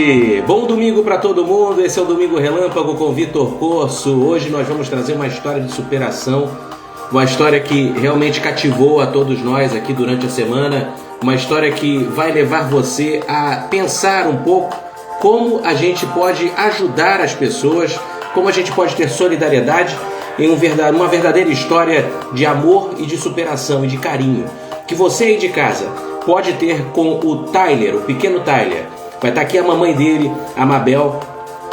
E bom domingo para todo mundo, esse é o Domingo Relâmpago com Vitor Corso. Hoje nós vamos trazer uma história de superação, uma história que realmente cativou a todos nós aqui durante a semana, uma história que vai levar você a pensar um pouco como a gente pode ajudar as pessoas, como a gente pode ter solidariedade em uma verdadeira história de amor e de superação e de carinho, que você aí de casa pode ter com o Tyler, o pequeno Tyler. Vai estar aqui a mamãe dele, a Mabel,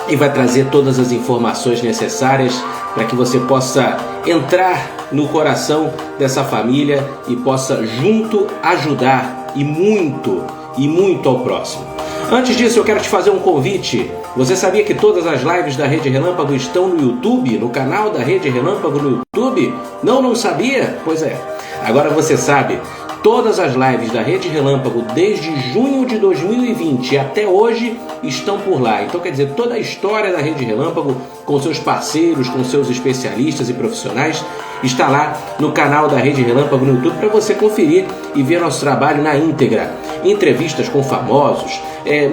e vai trazer todas as informações necessárias para que você possa entrar no coração dessa família e possa junto ajudar e muito ao próximo. Antes disso, eu quero te fazer um convite. Você sabia que todas as lives da Rede Relâmpago estão no YouTube, no canal da Rede Relâmpago no YouTube? Não sabia? Pois é, agora você sabe. Todas as lives da Rede Relâmpago desde junho de 2020 até hoje estão por lá. Então, quer dizer, toda a história da Rede Relâmpago, com seus parceiros, com seus especialistas e profissionais, está lá no canal da Rede Relâmpago no YouTube para você conferir e ver nosso trabalho na íntegra. Entrevistas com famosos,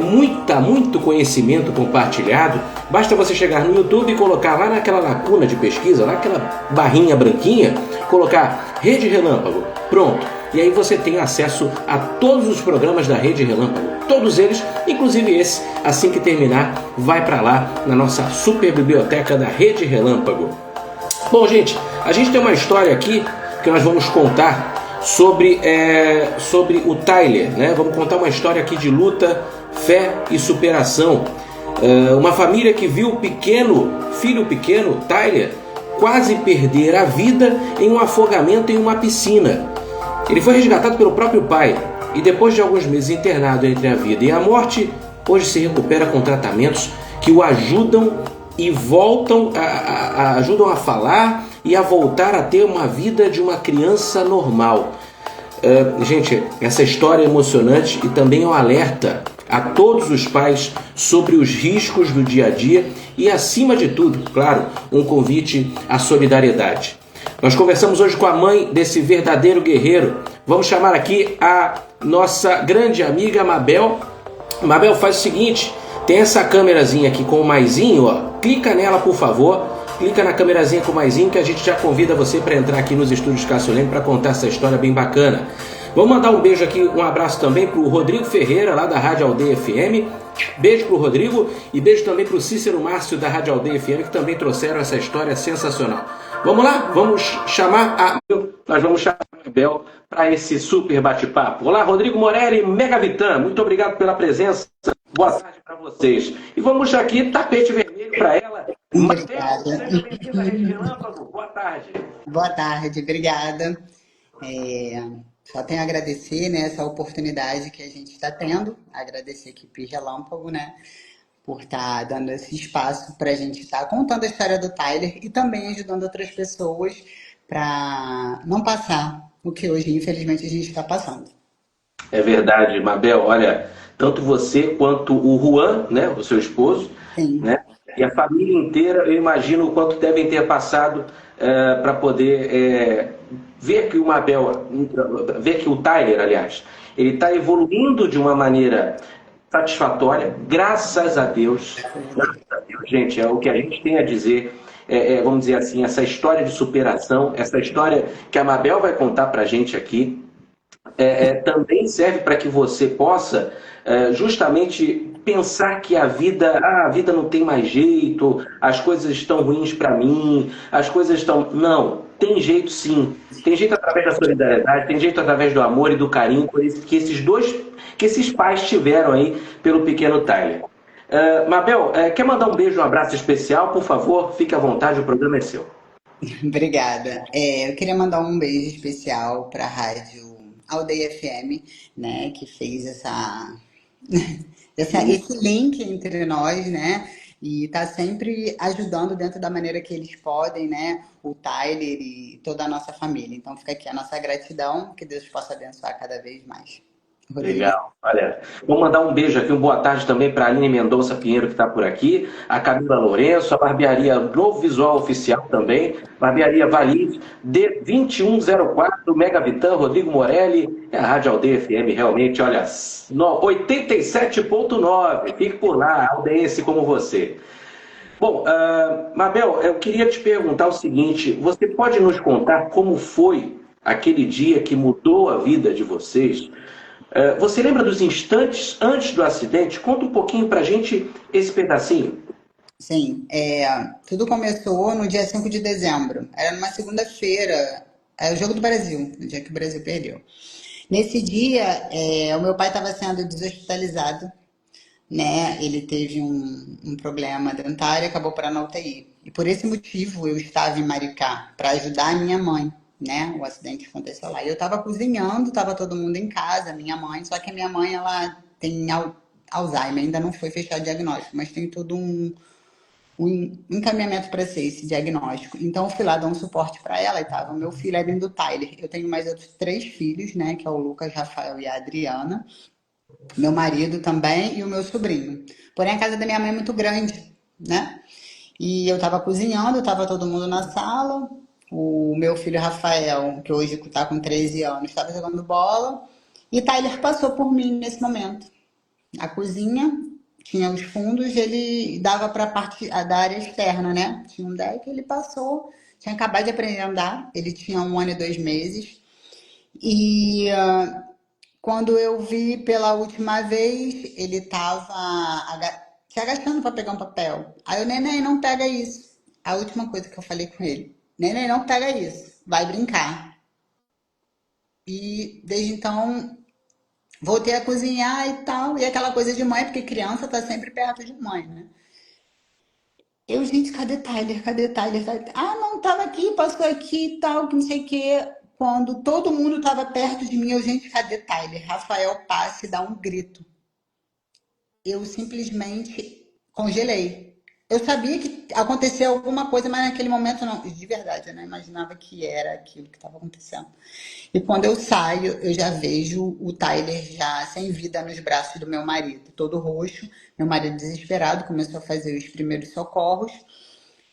muito conhecimento compartilhado. Basta você chegar no YouTube e colocar lá naquela lacuna de pesquisa, lá naquela barrinha branquinha, colocar Rede Relâmpago. Pronto. E aí você tem acesso a todos os programas da Rede Relâmpago, todos eles, inclusive esse, assim que terminar, vai para lá na nossa super biblioteca da Rede Relâmpago. Bom, gente, a gente tem uma história aqui que nós vamos contar sobre o Tyler, né? Vamos contar uma história aqui de luta, fé e superação. Uma família que viu o filho pequeno, Tyler, quase perder a vida em um afogamento em uma piscina. Ele foi resgatado pelo próprio pai e depois de alguns meses internado entre a vida e a morte, hoje se recupera com tratamentos que o ajudam e ajudam a falar e a voltar a ter uma vida de uma criança normal. Gente, essa história é emocionante e também é um alerta a todos os pais sobre os riscos do dia a dia e, acima de tudo, claro, um convite à solidariedade. Nós conversamos hoje com a mãe desse verdadeiro guerreiro. Vamos chamar aqui a nossa grande amiga Mabel. Mabel, faz o seguinte, tem essa câmerazinha aqui com o maisinho, ó. Clica nela, por favor. Clica na câmerazinha com o maisinho que a gente já convida você para entrar aqui nos estúdios Cassolene para contar essa história bem bacana. Vamos mandar um beijo aqui, um abraço também para o Rodrigo Ferreira, lá da Rádio Aldeia FM. Beijo para o Rodrigo e beijo também para o Cícero Márcio, da Rádio Aldeia FM, que também trouxeram essa história sensacional. Vamos lá? Nós vamos chamar a Mabel para esse super bate-papo. Olá, Rodrigo Morelli, Megavitan, muito obrigado pela presença. Boa tarde para vocês. E vamos aqui, tapete vermelho para ela. Obrigada. Seja bem-vinda à Rede Relâmpago. Boa tarde. Boa tarde, obrigada. Só tenho a agradecer, né, essa oportunidade que a gente está tendo, agradecer a equipe Relâmpago, né, por estar dando esse espaço para a gente estar contando a história do Tyler e também ajudando outras pessoas para não passar o que hoje, infelizmente, a gente está passando. É verdade, Mabel. Olha, tanto você quanto o Juan, né, o seu esposo, Sim. né, e a família inteira, eu imagino o quanto devem ter passado para poder ver que o Tyler, aliás, ele está evoluindo de uma maneira satisfatória, graças a Deus. Graças a Deus, gente, é o que a gente tem a dizer. Vamos dizer assim, essa história de superação, essa história que a Mabel vai contar para a gente aqui, também serve para que você possa justamente pensar que a vida não tem mais jeito, as coisas estão ruins para mim, as coisas estão... Não, tem jeito sim. Tem jeito através da solidariedade, tem jeito através do amor e do carinho que esses pais tiveram aí pelo pequeno Tyler. Mabel, quer mandar um beijo, um abraço especial? Por favor, fique à vontade, o programa é seu. Obrigada. Eu queria mandar um beijo especial para a Rádio Aldeia FM, né, que fez esse link entre nós, né, e está sempre ajudando dentro da maneira que eles podem, né, o Tyler e toda a nossa família. Então fica aqui a nossa gratidão, que Deus possa abençoar cada vez mais. Rodrigo. Legal. Olha, vou mandar um beijo aqui, uma boa tarde também para a Aline Mendonça Pinheiro, que está por aqui, a Camila Lourenço, a barbearia Novo Visual Oficial também, barbearia Valim, D2104, Mega Vitan, Rodrigo Morelli, é a Rádio Aldeia FM, realmente, olha, 87,9, fique por lá, aldeense como você. Bom, Mabel, eu queria te perguntar o seguinte: você pode nos contar como foi aquele dia que mudou a vida de vocês? Você lembra dos instantes antes do acidente? Conta um pouquinho pra gente esse pedacinho. Sim, tudo começou no dia 5 de dezembro. Era numa segunda-feira, é o Jogo do Brasil, no dia que o Brasil perdeu. Nesse dia, o meu pai estava sendo deshospitalizado, né? Ele teve um problema dentário e acabou para na UTI. E por esse motivo eu estava em Maricá para ajudar a minha mãe, né? O acidente aconteceu lá. E eu estava cozinhando, estava todo mundo em casa, minha mãe, só que a minha mãe ela tem Alzheimer, ainda não foi fechado o diagnóstico, mas tem todo um encaminhamento para ser esse diagnóstico. Então, eu fui lá dar um suporte para ela e tava o meu filho além do Tyler. Eu tenho mais outros três filhos, né? Que é o Lucas, Rafael e a Adriana. Meu marido também e o meu sobrinho. Porém, a casa da minha mãe é muito grande, né? E eu tava cozinhando, tava todo mundo na sala. O meu filho Rafael, que hoje tá com 13 anos, estava jogando bola. E Tyler passou por mim nesse momento. A cozinha tinha os fundos, ele dava para a parte da área externa, né? Tinha um deck, ele passou, tinha acabado de aprender a andar, ele tinha 1 ano e 2 meses. E quando eu vi pela última vez, ele estava se agachando para pegar um papel. Aí o neném, não pega isso. A última coisa que eu falei com ele: neném, não pega isso, vai brincar. E desde então voltei a cozinhar e tal, e aquela coisa de mãe, porque criança tá sempre perto de mãe, né? Eu, gente, cadê Tyler? Cadê Tyler? Ah, não, tava aqui, passou aqui e tal, que não sei o quê. Quando todo mundo tava perto de mim, eu, gente, cadê Tyler? Rafael passa e dá um grito. Eu simplesmente congelei. Eu sabia que aconteceu alguma coisa, mas naquele momento não, de verdade, eu não imaginava que era aquilo que estava acontecendo. E quando eu saio, eu já vejo o Tyler já sem vida nos braços do meu marido, todo roxo. Meu marido desesperado começou a fazer os primeiros socorros.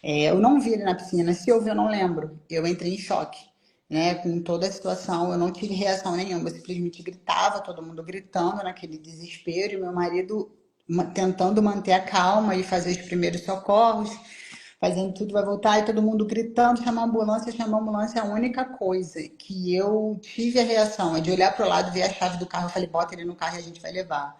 Eu não vi ele na piscina, se houve eu não lembro. Eu entrei em choque, né? Com toda a situação, eu não tive reação nenhuma, eu simplesmente gritava, todo mundo gritando naquele desespero, e meu marido tentando manter a calma e fazer os primeiros socorros, fazendo tudo vai voltar, e todo mundo gritando, chamar a ambulância, a única coisa que eu tive a reação é de olhar para o lado, ver a chave do carro, eu falei, bota ele no carro e a gente vai levar.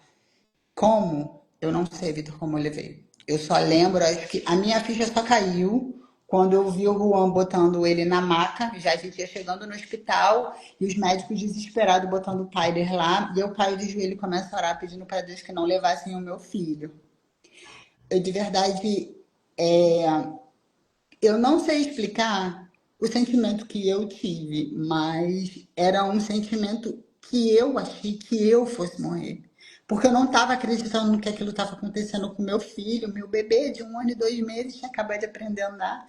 Como? Eu não sei, Vitor, como eu levei. Eu só lembro, acho que a minha ficha só caiu quando eu vi o Juan botando ele na maca, já a gente ia chegando no hospital, e os médicos desesperados botando o Tyler lá, e eu caio de joelho e começo a orar pedindo para Deus que não levassem o meu filho. Eu de verdade, é, eu não sei explicar o sentimento que eu tive, mas era um sentimento que eu achei que eu fosse morrer. Porque eu não estava acreditando no que aquilo estava acontecendo com meu filho, meu bebê de 1 ano e 2 meses, tinha acabado de aprender a andar.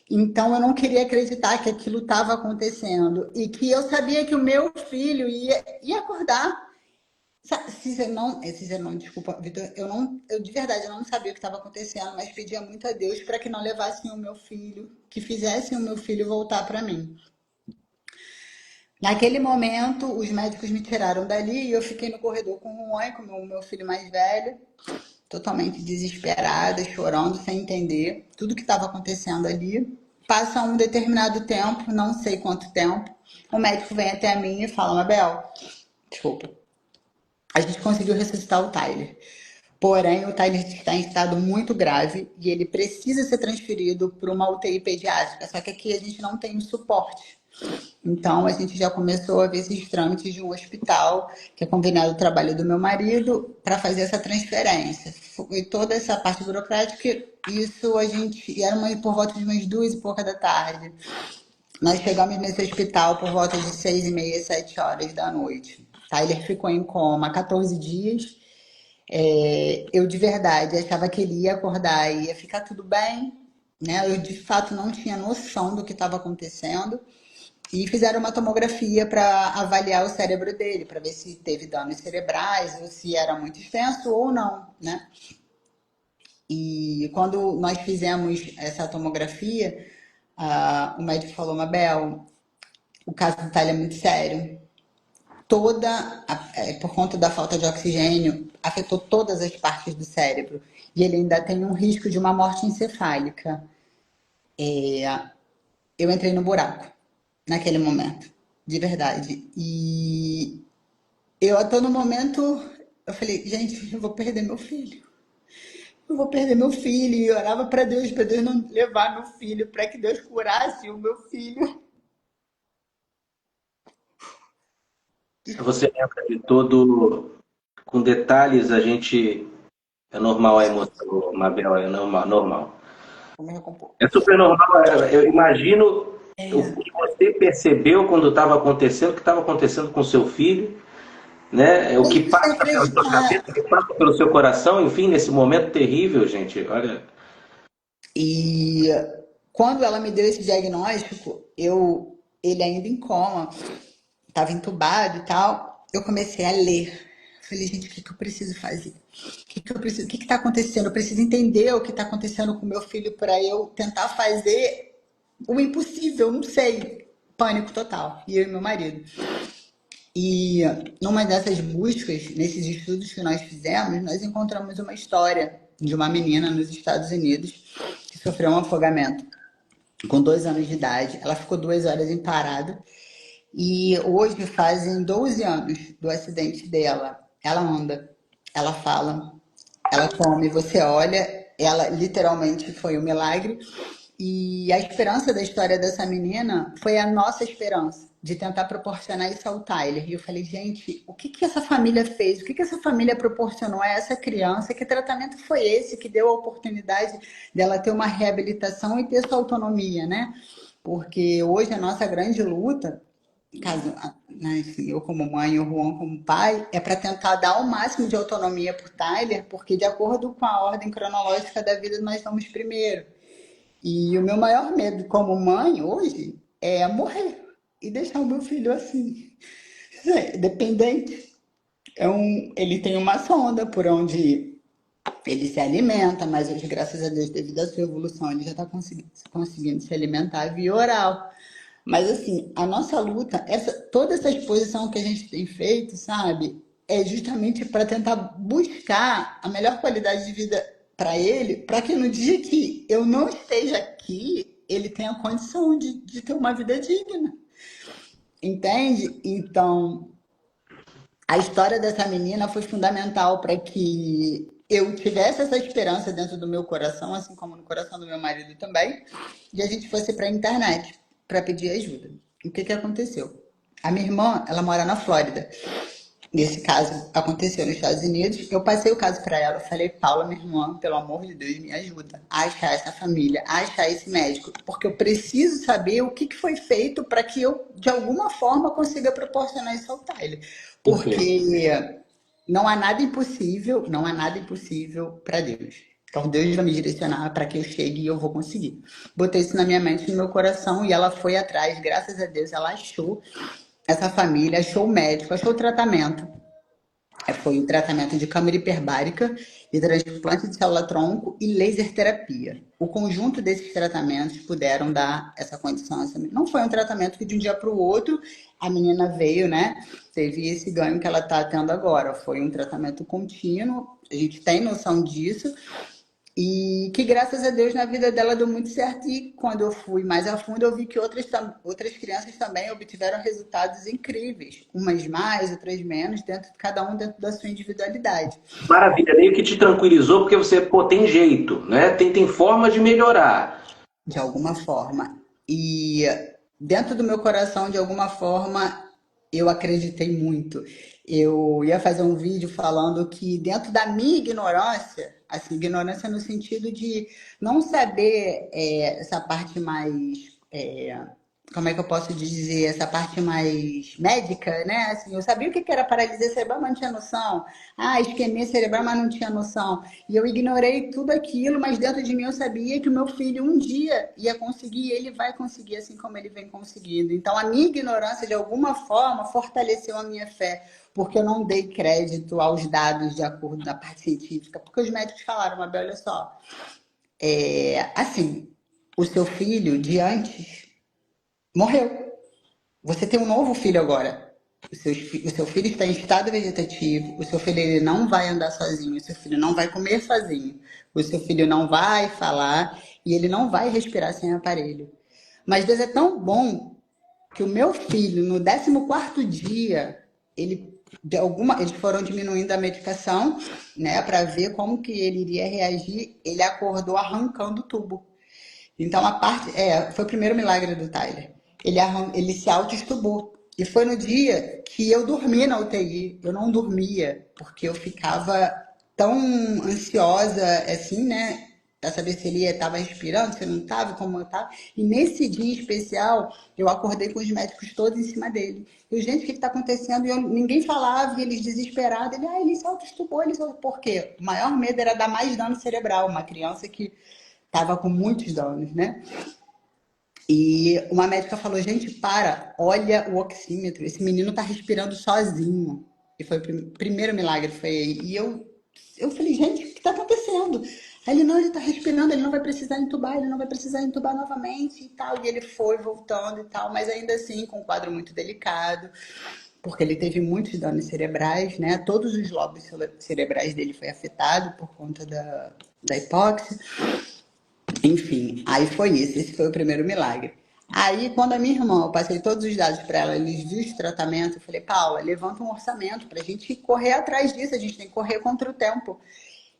Então eu não queria acreditar que aquilo estava acontecendo e que eu sabia que o meu filho ia acordar. Cícero não, desculpa, Vitor, eu de verdade eu não sabia o que estava acontecendo, mas pedia muito a Deus para que não levassem o meu filho, que fizessem o meu filho voltar para mim. Naquele momento, os médicos me tiraram dali e eu fiquei no corredor com o Juan, com o meu filho mais velho, totalmente desesperada, chorando, sem entender tudo que estava acontecendo ali. Passa um determinado tempo, não sei quanto tempo, o médico vem até mim e fala, Mabel, desculpa, a gente conseguiu ressuscitar o Tyler. Porém, o Tyler está em estado muito grave e ele precisa ser transferido para uma UTI pediátrica. Só que aqui a gente não tem o suporte. Então, a gente já começou a ver esses trâmites de um hospital, que é conveniado o trabalho do meu marido, para fazer essa transferência. Foi toda essa parte burocrática, isso a gente. Era por volta de umas 2 e pouca da tarde. Nós chegamos nesse hospital por volta de 6h30, 7 horas da noite. Tyler ficou em coma 14 dias. Eu de verdade achava que ele ia acordar e ia ficar tudo bem, né? Eu de fato não tinha noção do que estava acontecendo. e fizeram uma tomografia para avaliar o cérebro dele, para ver se teve danos cerebrais, ou se era muito extenso ou não, né? E quando nós fizemos essa tomografia, o médico falou, Mabel, o caso do Itália é muito sério. Por conta da falta de oxigênio, afetou todas as partes do cérebro. E ele ainda tem um risco de uma morte encefálica. Eu entrei no buraco naquele momento, de verdade. E eu, até no momento, eu falei, gente, eu vou perder meu filho. Eu vou perder meu filho. E eu orava para Deus não levar meu filho, para que Deus curasse o meu filho. Você lembra de todo, com detalhes, a gente. É normal a emoção, Mabel, é normal. Vou me recompor. É super normal. Eu imagino o É. que você percebeu quando estava acontecendo, o que estava acontecendo com seu filho, né? O que Sem passa pela sua cabeça, acreditar. o que passa pelo seu coração, enfim, nesse momento terrível, gente. Olha, E quando ela me deu esse diagnóstico, ele ainda em coma, estava entubado e tal, eu comecei a ler. Falei, gente, o que que eu preciso fazer? O que está acontecendo? Eu preciso entender o que está acontecendo com meu filho para eu tentar fazer o impossível, não sei. Pânico total. E eu e meu marido. E numa dessas buscas, nesses estudos que nós fizemos, nós encontramos uma história de uma menina nos Estados Unidos que sofreu um afogamento com 2 anos de idade. Ela ficou 2 horas em parada e hoje fazem 12 anos do acidente dela. Ela anda, ela fala, ela come, você olha, ela literalmente foi um milagre. E a esperança da história dessa menina foi a nossa esperança de tentar proporcionar isso ao Tyler. E eu falei, gente, o que que essa família fez? O que que essa família proporcionou a essa criança? Que tratamento foi esse que deu a oportunidade dela ter uma reabilitação e ter sua autonomia, né? Porque hoje a nossa grande luta, caso, né, assim, eu como mãe e o Juan como pai, é para tentar dar o máximo de autonomia para o Tyler, porque de acordo com a ordem cronológica da vida, nós vamos primeiro. E o meu maior medo como mãe hoje é morrer e deixar o meu filho assim, dependente. Ele tem uma sonda por onde ele se alimenta, mas hoje, graças a Deus, devido à sua evolução, ele já está conseguindo se alimentar via oral. Mas assim, a nossa luta, toda essa exposição que a gente tem feito, sabe, é justamente para tentar buscar a melhor qualidade de vida para ele, para que no dia que eu não esteja aqui, ele tenha condição de ter uma vida digna. Entende? Então, a história dessa menina foi fundamental para que eu tivesse essa esperança dentro do meu coração, assim como no coração do meu marido também, e a gente fosse para a internet para pedir ajuda. O que que aconteceu? A minha irmã, ela mora na Flórida. Nesse caso, aconteceu nos Estados Unidos. Eu passei o caso para ela. Eu falei, Paula, minha irmã, pelo amor de Deus, me ajuda a achar essa família, a achar esse médico, porque eu preciso saber o que que foi feito para que eu, de alguma forma, consiga proporcionar isso ao Tyler. perfeito. Porque não há nada impossível, não há nada impossível para Deus. Então Deus vai me direcionar para que eu chegue e eu vou conseguir. Botei isso na minha mente, no meu coração e ela foi atrás. Graças a Deus, ela achou essa família, achou o médico, achou o tratamento. Foi o tratamento de câmara hiperbárica, de transplante de célula-tronco e laser terapia. O conjunto desses tratamentos puderam dar essa condição. Não foi um tratamento que de um dia para o outro a menina veio, né? Teve esse ganho que ela está tendo agora. Foi um tratamento contínuo, a gente tem noção disso, e que graças a Deus na vida dela deu muito certo. E quando eu fui mais a fundo, eu vi que outras crianças também obtiveram resultados incríveis. Umas mais, outras menos, cada um dentro da sua individualidade. Maravilha, meio que te tranquilizou porque você, pô, tem jeito, né? Tem forma de melhorar. De alguma forma. E dentro do meu coração, de alguma forma, eu acreditei muito. Eu ia fazer um vídeo falando que dentro da minha ignorância, assim, ignorância no sentido de não saber essa parte mais como é que eu posso dizer, essa parte mais médica, né? Assim, eu sabia o que era paralisia cerebral, mas não tinha noção. Ah, isquemia cerebral, mas não tinha noção. E eu ignorei tudo aquilo, mas dentro de mim eu sabia que o meu filho um dia ia conseguir, e ele vai conseguir, assim como ele vem conseguindo. Então, a minha ignorância, de alguma forma, fortaleceu a minha fé, porque eu não dei crédito aos dados de acordo com a parte científica, porque os médicos falaram, Mabel, olha só, assim, o seu filho de antes morreu. Você tem um novo filho agora. O seu filho está em estado vegetativo. O seu filho ele não vai andar sozinho. O seu filho não vai comer sozinho. O seu filho não vai falar e ele não vai respirar sem aparelho. Mas Deus é tão bom que o meu filho, no 14º dia, eles foram diminuindo a medicação, né, para ver como que ele iria reagir. Ele acordou arrancando o tubo. Então, foi o primeiro milagre do Tyler. Ele se autoestubou. E foi no dia que eu dormi na UTI. Eu não dormia, porque eu ficava tão ansiosa, assim, né? Pra saber se ele estava respirando, se não estava, como eu estava. E nesse dia especial, eu acordei com os médicos todos em cima dele. Eu, gente, o que está acontecendo? E ninguém falava, e eles desesperados. Ele se autoestubou. Por quê? O maior medo era dar mais dano cerebral. Uma criança que estava com muitos danos, né? E uma médica falou, gente, olha o oxímetro, esse menino tá respirando sozinho. E foi o primeiro milagre, foi aí. E eu falei, gente, o que tá acontecendo? Aí ele, não, ele tá respirando, ele não vai precisar entubar, ele não vai precisar entubar novamente e tal. E ele foi voltando e tal, mas ainda assim com um quadro muito delicado, porque ele teve muitos danos cerebrais, né? Todos os lobos cerebrais dele foi afetado por conta da hipóxia. Enfim, aí foi isso. Esse foi o primeiro milagre. Aí, quando a minha irmã, eu passei todos os dados para ela, eles viu esse tratamento, eu falei, Paula, levanta um orçamento para a gente correr atrás disso, a gente tem que correr contra o tempo.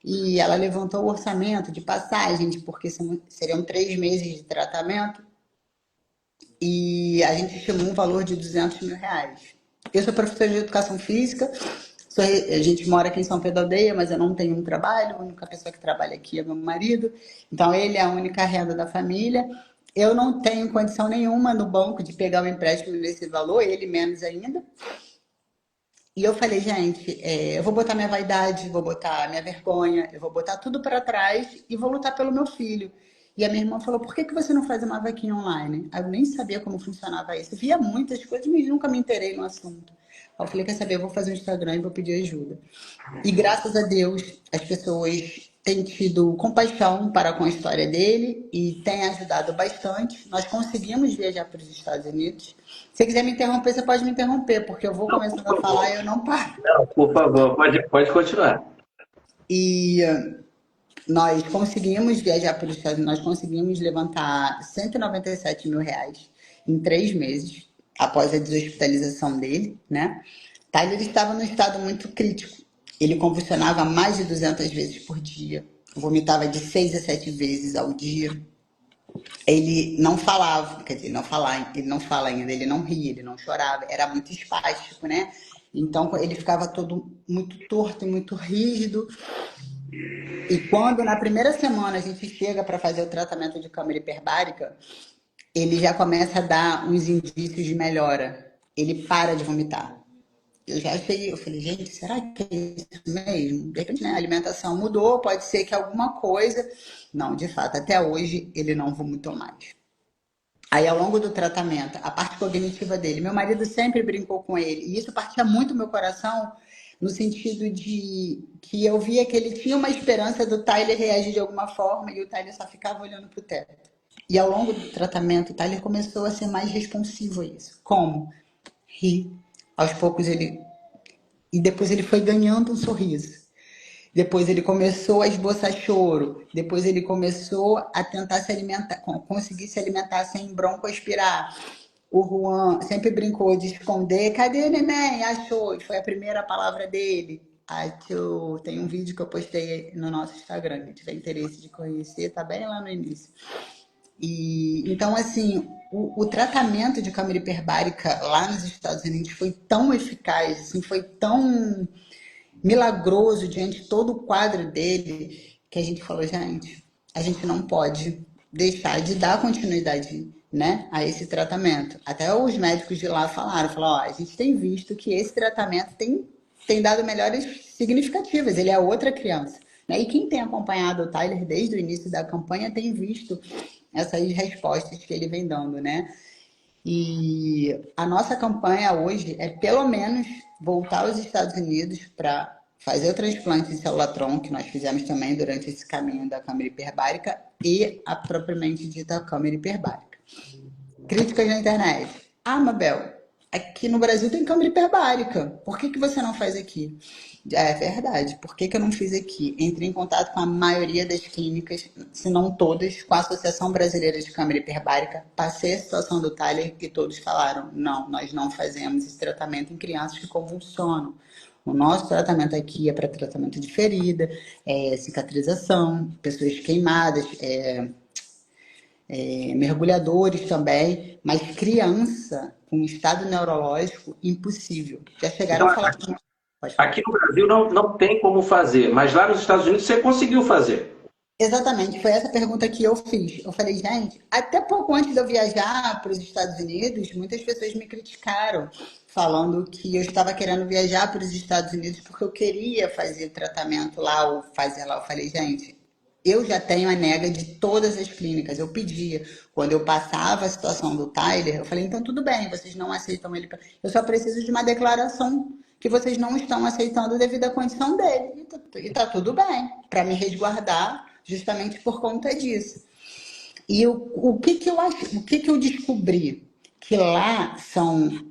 E ela levantou o orçamento de passagens, porque seriam 3 meses de tratamento, e a gente estimou um valor de R$ 200.000. Eu sou professora de educação física, a gente mora aqui em São Pedro da Aldeia, mas eu não tenho um trabalho, a única pessoa que trabalha aqui é meu marido, então ele é a única renda da família. Eu não tenho condição nenhuma no banco de pegar um empréstimo nesse valor, ele menos ainda. E eu falei, gente, eu vou botar minha vaidade, vou botar minha vergonha, eu vou botar tudo para trás e vou lutar pelo meu filho. E a minha irmã falou, por que você não faz uma vaquinha online? Eu nem sabia como funcionava isso. Eu via muitas coisas, mas nunca me inteirei no assunto. Aí eu falei, quer saber, eu vou fazer um Instagram e vou pedir ajuda. E graças a Deus, as pessoas têm tido compaixão para com a história dele e têm ajudado bastante. Nós conseguimos viajar para os Estados Unidos. Se você quiser me interromper, você pode me interromper, porque eu vou Não, por começando a favor. falar e eu não paro. Não, por favor, pode continuar. E nós conseguimos viajar para os Estados Unidos, nós conseguimos levantar R$ 197.000 em 3 meses, após a deshospitalização dele, né? Tyler estava num estado muito crítico. Ele convulsionava mais de 200 vezes por dia, vomitava de 6 a 7 vezes ao dia. Ele não falava, quer dizer, ele não fala ainda, ele não ria, ele não chorava, era muito espástico, né? Então ele ficava todo muito torto e muito rígido. E quando na primeira semana a gente chega para fazer o tratamento de câmara hiperbárica, ele já começa a dar uns indícios de melhora. Ele para de vomitar. Eu falei, gente, será que é isso mesmo? De repente, né, a alimentação mudou, pode ser que alguma coisa. Não, de fato, até hoje ele não vomitou mais. Aí, ao longo do tratamento, a parte cognitiva dele, meu marido sempre brincou com ele, e isso partia muito do meu coração, no sentido de que eu via que ele tinha uma esperança do Tyler reagir de alguma forma e o Tyler só ficava olhando para o teto. E ao longo do tratamento, o Tyler começou a ser mais responsivo a isso. Como? Rir. Aos poucos ele. E depois ele foi ganhando um sorriso. Depois ele começou a esboçar choro. Depois ele começou a tentar se alimentar, conseguir se alimentar sem broncoaspirar. O Juan sempre brincou de esconder. Cadê neném? Achou. E foi a primeira palavra dele. Achou. Tem um vídeo que eu postei no nosso Instagram. Quem tiver interesse de conhecer, tá bem lá no início. E então, assim, o tratamento de câmara hiperbárica lá nos Estados Unidos foi tão eficaz, assim, foi tão milagroso diante de todo o quadro dele, que a gente falou, gente, a gente não pode deixar de dar continuidade, né, a esse tratamento. Até os médicos de lá falaram, ó, a gente tem visto que esse tratamento tem dado melhores significativas, ele é outra criança. Né? E quem tem acompanhado o Tyler desde o início da campanha tem visto essas respostas que ele vem dando, né? E a nossa campanha hoje é pelo menos voltar aos Estados Unidos para fazer o transplante de célula-tronco, que nós fizemos também durante esse caminho da câmara hiperbárica, e a propriamente dita câmara hiperbárica. Críticas na internet. Ah, Mabel, aqui no Brasil tem câmara hiperbárica. Por que você não faz aqui? É verdade. Por que eu não fiz aqui? Entrei em contato com a maioria das clínicas, se não todas, com a Associação Brasileira de Câmara Hiperbárica. Passei a situação do Tyler e todos falaram, não, nós não fazemos esse tratamento em crianças que convulsionam. O nosso tratamento aqui é para tratamento de ferida, cicatrização, pessoas queimadas, mergulhadores também, mas criança com estado neurológico, impossível. Já chegaram Então, a falar com... Pode falar. aqui no Brasil não tem como fazer, mas lá nos Estados Unidos você conseguiu fazer. Exatamente, foi essa pergunta que eu fiz. Eu falei, gente, até pouco antes de eu viajar para os Estados Unidos, muitas pessoas me criticaram, falando que eu estava querendo viajar para os Estados Unidos porque eu queria fazer tratamento lá ou fazer lá. Eu falei, gente, eu já tenho a nega de todas as clínicas. Eu pedia, quando eu passava a situação do Tyler, eu falei, então tudo bem, vocês não aceitam ele. Eu só preciso de uma declaração que vocês não estão aceitando devido à condição dele. E tá tudo bem, para me resguardar justamente por conta disso. E o que que eu acho, o que que eu descobri? Que lá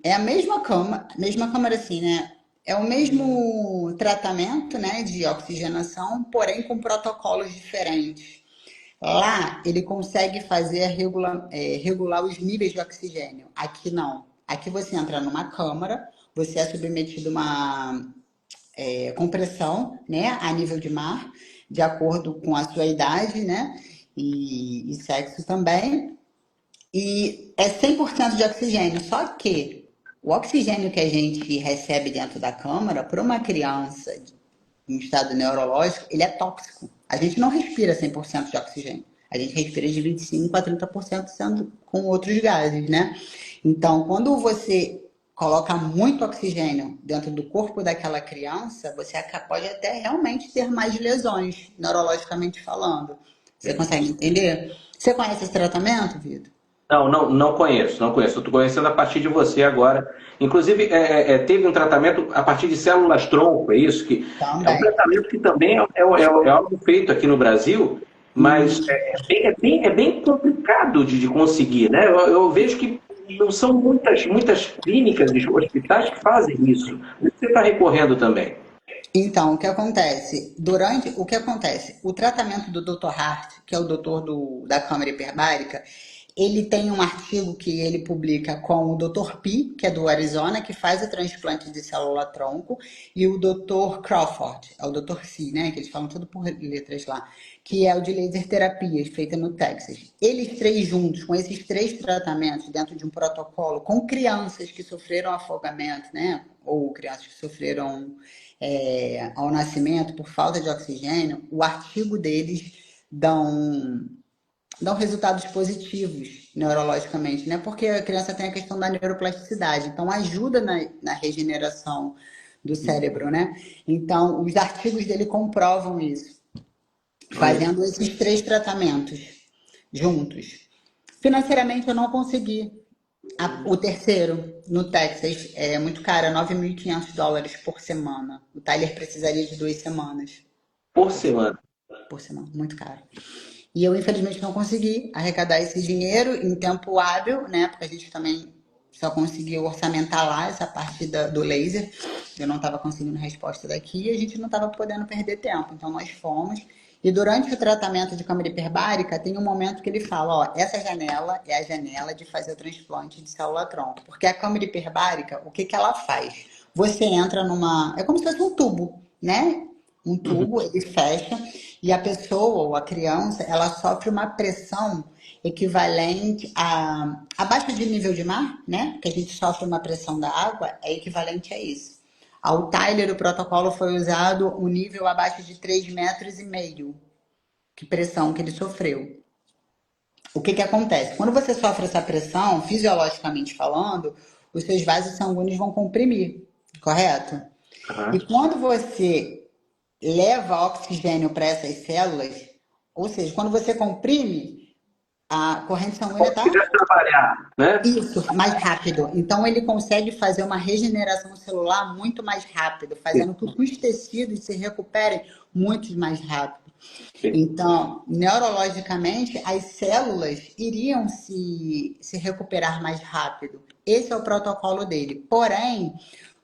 é a mesma câmara assim, né? É o mesmo tratamento, né, de oxigenação, porém com protocolos diferentes. Lá ele consegue fazer regular os níveis de oxigênio. Aqui não. Aqui você entra numa câmara, você é submetido a uma compressão, né, a nível de mar, de acordo com a sua idade, né, e sexo também, e é 100% de oxigênio, só que o oxigênio que a gente recebe dentro da câmara, para uma criança em estado neurológico, ele é tóxico. A gente não respira 100% de oxigênio. A gente respira de 25% a 30% sendo com outros gases, né? Então, quando você coloca muito oxigênio dentro do corpo daquela criança, você pode até realmente ter mais lesões, neurologicamente falando. Você consegue entender? Você conhece esse tratamento, Vitor? Não conheço, não conheço. Estou conhecendo a partir de você agora. Inclusive, teve um tratamento a partir de células-tronco, é isso? Que é um Também. tratamento que também é algo feito aqui no Brasil, mas é bem complicado de conseguir, né? Eu vejo que não são muitas clínicas e hospitais que fazem isso. Você está recorrendo também. Então, o que acontece? O que acontece? O tratamento do Dr. Hart, que é o doutor da Câmara Hiperbárica, ele tem um artigo que ele publica com o Dr. P, que é do Arizona, que faz o transplante de célula-tronco, e o Dr. Crawford, é o Dr. C, né? Que eles falam tudo por letras lá, que é o de laser terapia, feita no Texas. Eles três juntos, com esses três tratamentos dentro de um protocolo, com crianças que sofreram afogamento, né? Ou crianças que sofreram ao nascimento por falta de oxigênio, o artigo deles dão resultados positivos neurologicamente, né? Porque a criança tem a questão da neuroplasticidade, então ajuda na regeneração do cérebro, né? Então, os artigos dele comprovam isso, fazendo esses três tratamentos juntos. Financeiramente, eu não consegui. O terceiro, no Texas, é muito caro, é $9.500 por semana. O Tyler precisaria de 2 semanas Por semana. por semana, muito caro. E eu, infelizmente, não consegui arrecadar esse dinheiro em tempo hábil, né? Porque a gente também só conseguiu orçamentar lá essa parte do laser. Eu não estava conseguindo resposta daqui e a gente não estava podendo perder tempo. Então, nós fomos. E durante o tratamento de câmara hiperbárica, tem um momento que ele fala, ó, essa janela é a janela de fazer o transplante de célula-tronco. Porque a câmara hiperbárica, o que ela faz? Você entra numa... É como se fosse um tubo, né? Um tubo, ele fecha e a pessoa ou a criança, ela sofre uma pressão equivalente a abaixo de nível de mar, né? Que a gente sofre uma pressão da água, é equivalente a isso. Ao Tyler, o protocolo foi usado um nível abaixo de 3,5 metros, que pressão que ele sofreu. O que que acontece? Quando você sofre essa pressão, fisiologicamente falando, os seus vasos sanguíneos vão comprimir, correto? E Aham. quando você leva oxigênio para essas células, ou seja, quando você comprime, a corrente sanguínea Como se está quisesse trabalhar, né? isso, mais rápido. Então ele consegue fazer uma regeneração celular muito mais rápido, fazendo com que os tecidos se recuperem muito mais rápido. Então, neurologicamente, as células iriam se recuperar mais rápido. Esse é o protocolo dele. Porém,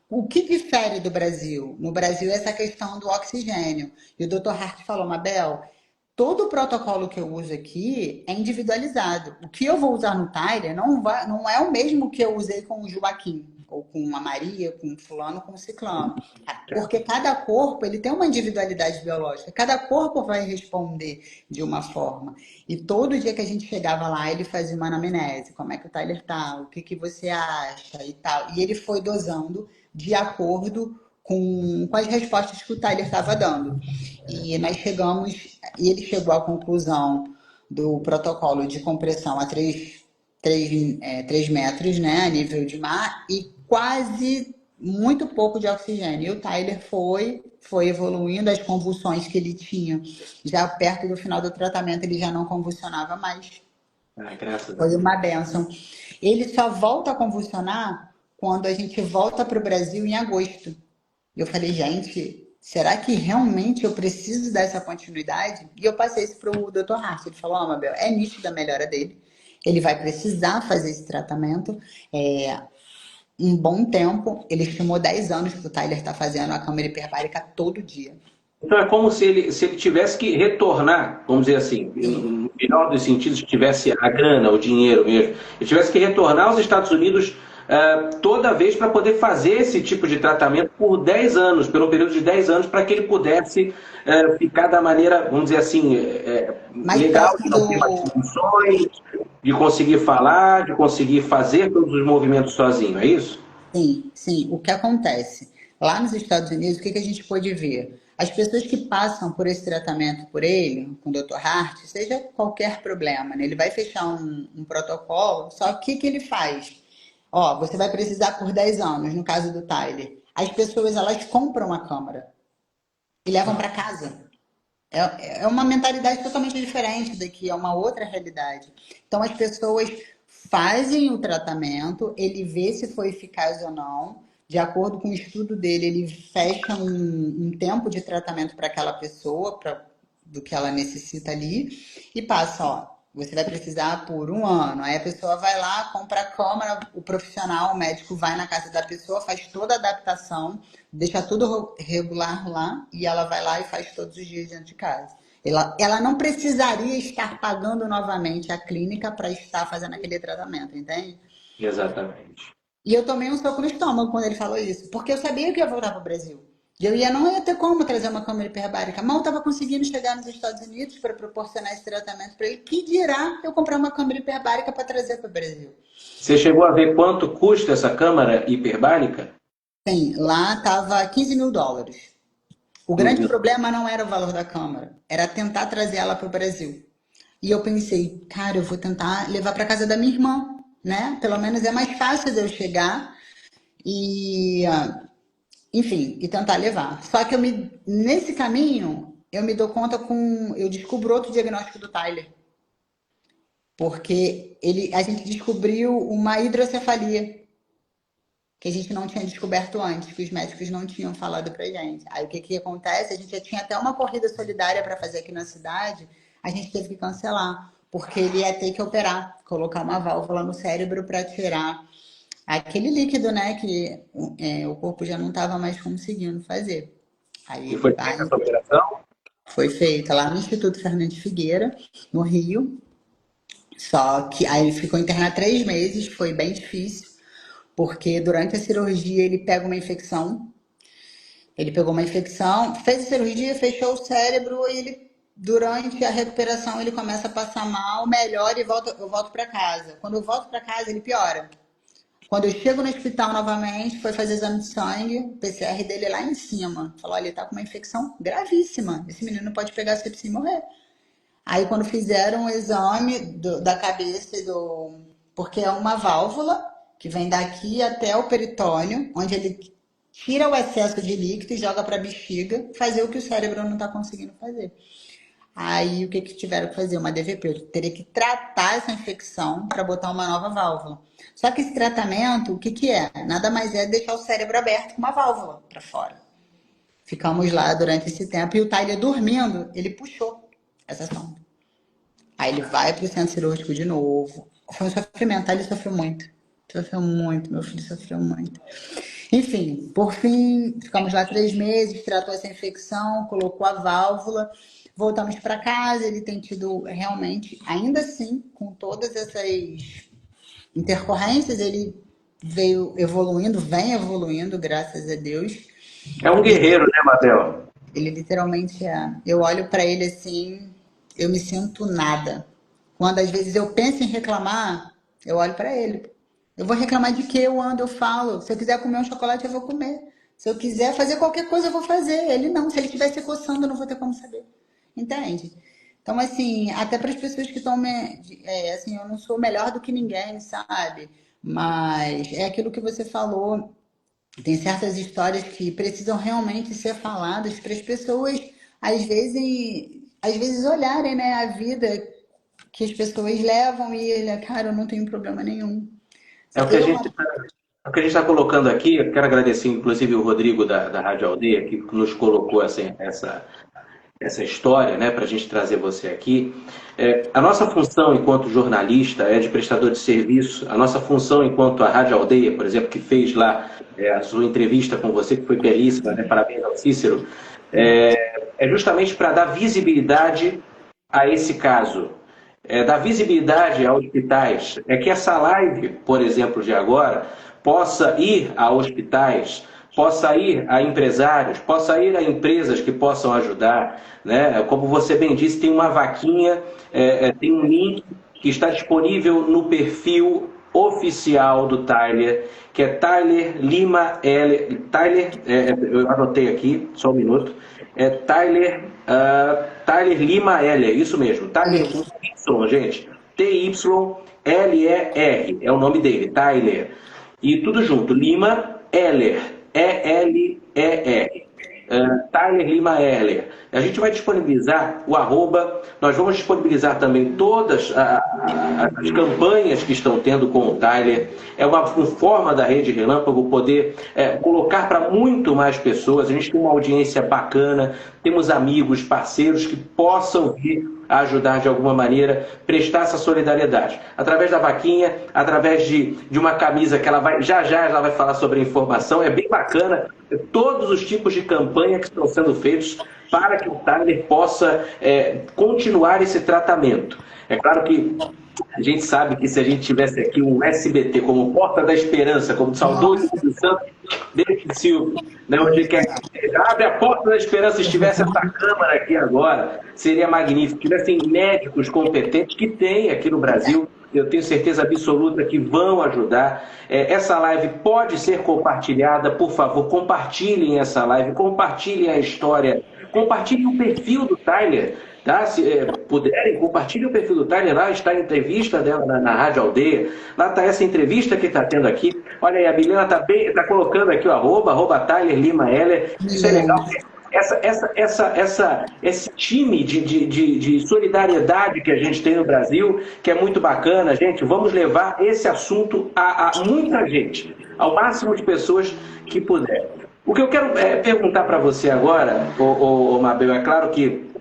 o que difere do Brasil? No Brasil, essa questão do oxigênio. E o Dr. Hart falou, Mabel, todo o protocolo que eu uso aqui é individualizado. O que eu vou usar no Tyler não é o mesmo que eu usei com o Joaquim, ou com a Maria, com o fulano, com o ciclano. Porque cada corpo ele tem uma individualidade biológica. Cada corpo vai responder de uma forma. E todo dia que a gente chegava lá, ele fazia uma anamnese. Como é que o Tyler tá? O que que você acha? E tal. E ele foi dosando de acordo com as respostas que o Tyler estava dando. E nós chegamos, e ele chegou à conclusão do protocolo de compressão a 3 metros, né, a nível de mar, e quase muito pouco de oxigênio. E o Tyler foi evoluindo, as convulsões que ele tinha, já perto do final do tratamento, ele já não convulsionava mais. Ah, graças a Foi Deus. uma benção. Ele só volta a convulsionar quando a gente volta para o Brasil em agosto. E eu falei, gente, será que realmente eu preciso dessa continuidade? E eu passei isso para o Dr. Hart. Ele falou, Mabel, é nítida a melhora dele. Ele vai precisar fazer esse tratamento. Um bom tempo. Ele estimou 10 anos que o Tyler está fazendo a câmara hiperbárica todo dia. Então é como se ele tivesse que retornar, vamos dizer assim, Sim. no melhor dos sentidos, que tivesse a grana, o dinheiro mesmo, ele tivesse que retornar aos Estados Unidos toda vez para poder fazer esse tipo de tratamento por 10 anos, pelo período de 10 anos, para que ele pudesse ficar da maneira, vamos dizer assim, Mais legal, de próximo não ter mais do. funções, de conseguir falar, de conseguir fazer todos os movimentos sozinho, é isso? Sim, sim. O que acontece? Lá nos Estados Unidos, o que que a gente pôde ver? As pessoas que passam por esse tratamento por ele, com o Dr. Hart, seja qualquer problema, né? Ele vai fechar um protocolo, só que o que ele faz? Ó, você vai precisar por 10 anos, no caso do Tyler. As pessoas, elas compram a câmara e levam para casa. É uma mentalidade totalmente diferente daqui, é uma outra realidade. Então, as pessoas fazem o tratamento, ele vê se foi eficaz ou não. De acordo com o estudo dele, ele fecha um tempo de tratamento para aquela pessoa, do que ela necessita ali, e passa, ó, você vai precisar por um ano. Aí a pessoa vai lá, compra a câmera, o profissional, o médico vai na casa da pessoa, faz toda a adaptação, deixa tudo regular lá e ela vai lá e faz todos os dias dentro de casa. Ela não precisaria estar pagando novamente a clínica para estar fazendo aquele tratamento, entende? Exatamente. E eu tomei um soco no estômago quando ele falou isso, porque eu sabia que ia voltar para o Brasil. E não ia ter como trazer uma câmera hiperbárica. Mal estava conseguindo chegar nos Estados Unidos para proporcionar esse tratamento para ele. Que dirá eu comprar uma câmera hiperbárica para trazer para o Brasil? Você chegou a ver quanto custa essa câmara hiperbárica? Sim, lá estava US$ 15.000. O 15 grande mil. problema não era o valor da câmera, era tentar trazer ela para o Brasil. E eu pensei, cara, eu vou tentar levar para casa da minha irmã, né? Pelo menos é mais fácil de eu chegar e, enfim, e tentar levar. Só que nesse caminho, eu me dou conta eu descubro outro diagnóstico do Tyler, porque a gente descobriu uma hidrocefalia que a gente não tinha descoberto antes, que os médicos não tinham falado pra gente. Aí o que que acontece? A gente já tinha até uma corrida solidária para fazer aqui na cidade, a gente teve que cancelar, porque ele ia ter que operar, colocar uma válvula no cérebro para tirar aquele líquido, né, que o corpo já não estava mais conseguindo fazer. Aí E ele foi vai, feita essa operação? foi feita lá no Instituto Fernandes Figueira, no Rio, só que aí ele ficou internado 3 meses, foi bem difícil, porque durante a cirurgia ele pega uma infecção. Ele pegou uma infecção, fez a cirurgia, fechou o cérebro e durante a recuperação, ele começa a passar mal, melhora e eu volto para casa. Quando eu volto para casa, ele piora. Quando eu chego no hospital novamente, foi fazer exame de sangue, o PCR dele lá em cima. Falou, olha, ele tá com uma infecção gravíssima. Esse menino pode pegar sepsia e morrer. Aí quando fizeram o exame da cabeça e do. Porque é uma válvula que vem daqui até o peritônio, onde ele tira o excesso de líquido e joga para a bexiga, fazer o que o cérebro não está conseguindo fazer. Aí o que que tiveram que fazer? Uma DVP. Eu teria que tratar essa infecção para botar uma nova válvula. Só que esse tratamento, o que que é? Nada mais é deixar o cérebro aberto com uma válvula para fora. Ficamos lá durante esse tempo e o Tyler dormindo, ele puxou essa sonda. Aí ele vai pro centro cirúrgico de novo. Foi um sofrimento, tá? Ele sofreu muito. Sofreu muito, meu filho sofreu muito. Enfim, por fim, ficamos lá 3 meses, tratou essa infecção, colocou a válvula, voltamos para casa. Ele tem tido realmente, ainda assim, com todas essas intercorrências, ele veio evoluindo, vem evoluindo, graças a Deus. É um guerreiro, né, Mabel? Ele literalmente é. Eu olho para ele assim, eu me sinto nada. Quando às vezes eu penso em reclamar, eu olho para ele. Eu vou reclamar de quê? Eu ando, eu falo. Se eu quiser comer um chocolate, eu vou comer. Se eu quiser fazer qualquer coisa, eu vou fazer. Ele não. Se ele estiver se coçando, eu não vou ter como saber. Entende? Então, assim, até para as pessoas que estão. Assim, eu não sou melhor do que ninguém, sabe? Mas é aquilo que você falou. Tem certas histórias que precisam realmente ser faladas para as pessoas, às vezes olharem, né, a vida que as pessoas levam e ele, cara, eu não tenho problema nenhum. É o que a Eu, gente é o que a gente está colocando aqui. Eu quero agradecer, inclusive, o Rodrigo da Rádio Aldeia, que nos colocou essa história, né, para a gente trazer você aqui. A nossa função enquanto jornalista é de prestador de serviço. A nossa função enquanto a Rádio Aldeia, por exemplo, que fez lá a sua entrevista com você, que foi belíssima, né, parabéns ao Cícero, é justamente para dar visibilidade a esse caso. Dar visibilidade a hospitais. É que essa live, por exemplo, de agora, possa ir a hospitais, possa ir a empresários, possa ir a empresas que possam ajudar, né? Como você bem disse, tem uma vaquinha, tem um link que está disponível no perfil oficial do Tyler, que é Tyler Lima L. Tyler, eu anotei aqui, só um minuto. Tyler Lima L, é isso mesmo. Tyler com Y, gente. Tyler, é o nome dele, Tyler. E tudo junto, Lima Eller, Eler. Tyler Lima Eller. A gente vai disponibilizar o arroba, nós vamos disponibilizar também todas as campanhas que estão tendo com o Tyler. É uma forma da Rede Relâmpago poder colocar para muito mais pessoas. A gente tem uma audiência bacana, temos amigos, parceiros que possam vir a ajudar de alguma maneira, prestar essa solidariedade. Através da vaquinha, através de uma camisa que ela vai, já ela vai falar sobre a informação, é bem bacana, todos os tipos de campanha que estão sendo feitos para que o Tyler possa continuar esse tratamento. É claro que a gente sabe que se a gente tivesse aqui um SBT como Porta da Esperança, como saudoso Silvio Santos, desde Silvio, né, onde quer que abre a Porta da Esperança, estivesse essa câmara aqui agora, seria magnífico. Tivessem médicos competentes, que tem aqui no Brasil, eu tenho certeza absoluta que vão ajudar. Essa live pode ser compartilhada, por favor, compartilhem essa live, compartilhem a história, compartilhem o perfil do Tyler. Tá? Se puderem, compartilhem o perfil do Tyler. Lá está a entrevista dela na Rádio Aldeia. Lá está essa entrevista que está tendo aqui. Olha aí, a Milena está colocando aqui o arroba Tyler Lima Heller. Isso é legal. Esse time de solidariedade que a gente tem no Brasil, que é muito bacana, gente. Vamos levar esse assunto a muita gente, ao máximo de pessoas que puder. O que eu quero perguntar para você agora, Mabel, é claro que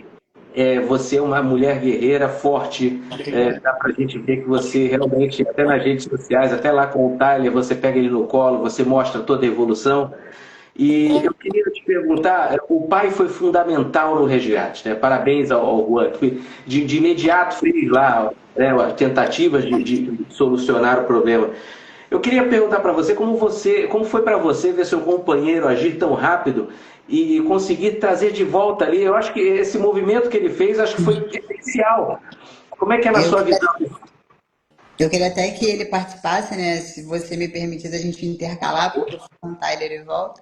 você é uma mulher guerreira, forte, dá pra gente ver que você realmente, até nas redes sociais, até lá com o Tyler, você pega ele no colo, você mostra toda a evolução. E eu queria te perguntar, o pai foi fundamental no resgate, né? Parabéns ao Juan, que de imediato fez lá, né, tentativas de solucionar o problema. Eu queria perguntar para você como foi para você ver seu companheiro agir tão rápido e conseguir trazer de volta ali. Eu acho que esse movimento que ele fez, acho que foi essencial. Como é que é na sua visão? Eu queria até que ele participasse, né? Se você me permitir, a gente intercalar, porque eu vou contar ele e volto.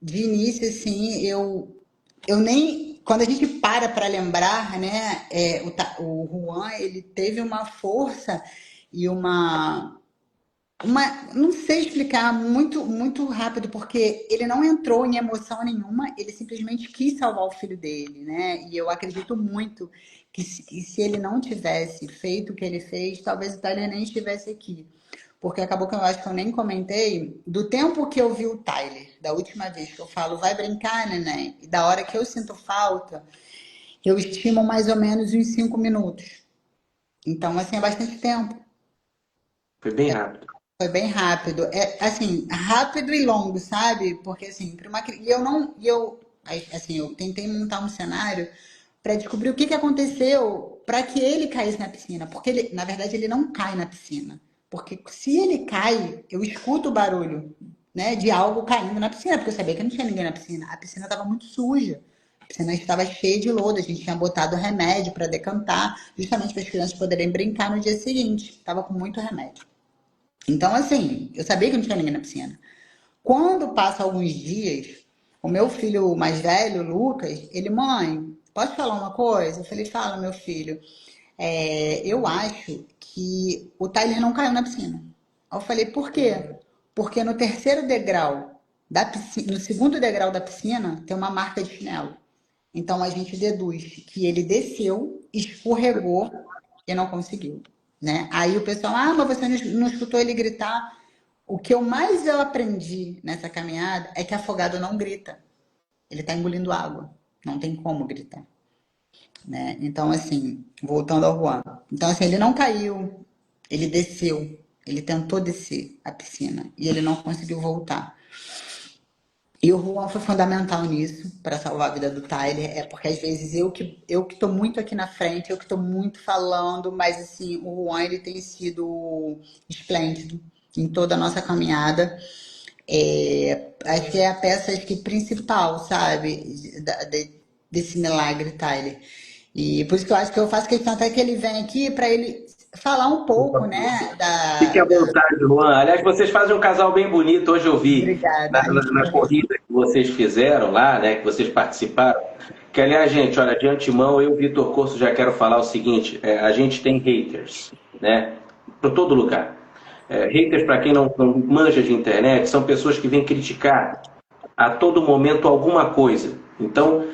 De início, assim, eu nem quando a gente para lembrar, né, o Juan, ele teve uma força e não sei explicar muito, muito rápido, porque ele não entrou em emoção nenhuma, ele simplesmente quis salvar o filho dele, né? E eu acredito muito que se ele não tivesse feito o que ele fez, talvez o Tyler nem estivesse aqui. Porque acabou que eu acho que eu nem comentei, do tempo que eu vi o Tyler, da última vez que eu falo, vai brincar, neném, e da hora que eu sinto falta, eu estimo mais ou menos uns 5 minutos. Então, assim, é bastante tempo. Foi bem rápido. Foi bem rápido. É assim, rápido e longo, sabe? Porque assim, para uma e eu não, e eu assim, eu tentei montar um cenário para descobrir o que que aconteceu para que ele caísse na piscina, porque ele, na verdade, ele não cai na piscina. Porque se ele cai, eu escuto o barulho, né, de algo caindo na piscina, porque eu sabia que não tinha ninguém na piscina. A piscina estava muito suja. A piscina estava cheia de lodo, a gente tinha botado remédio para decantar, justamente para as crianças poderem brincar no dia seguinte. Estava com muito remédio. Então, assim, eu sabia que não tinha ninguém na piscina. Quando passa alguns dias, o meu filho mais velho, Lucas, ele, mãe, posso falar uma coisa? Eu falei, fala, meu filho. Eu acho que o Tyler não caiu na piscina. Eu falei, por quê? Porque no terceiro degrau da piscina, no segundo degrau da piscina, tem uma marca de chinelo. Então a gente deduz que ele desceu, escorregou e não conseguiu, né? Aí o pessoal, mas você não escutou ele gritar? O que eu aprendi nessa caminhada é que afogado não grita. Ele está engolindo água. Não tem como gritar, né? Então, assim, voltando ao Juan. Então, assim, ele não caiu, ele desceu, ele tentou descer a piscina e ele não conseguiu voltar. E o Juan foi fundamental nisso, para salvar a vida do Tyler. É porque às vezes eu que tô muito aqui na frente, eu que tô muito falando, mas assim, o Juan ele tem sido esplêndido em toda a nossa caminhada. Acho que é a peça acho que principal, sabe, desse milagre, Tyler. E por isso que eu acho que eu faço questão até que ele venha aqui para ele falar um pouco, né, Fique à vontade, Luan. Aliás, vocês fazem um casal bem bonito. Hoje eu vi Obrigada. na corrida que vocês fizeram lá, né, que vocês participaram. Que, aliás, gente, olha, de antemão, eu, Vitor Corso, já quero falar o seguinte: a gente tem haters, né, por todo lugar. Haters, para quem não manja de internet, são pessoas que vêm criticar a todo momento alguma coisa. Então,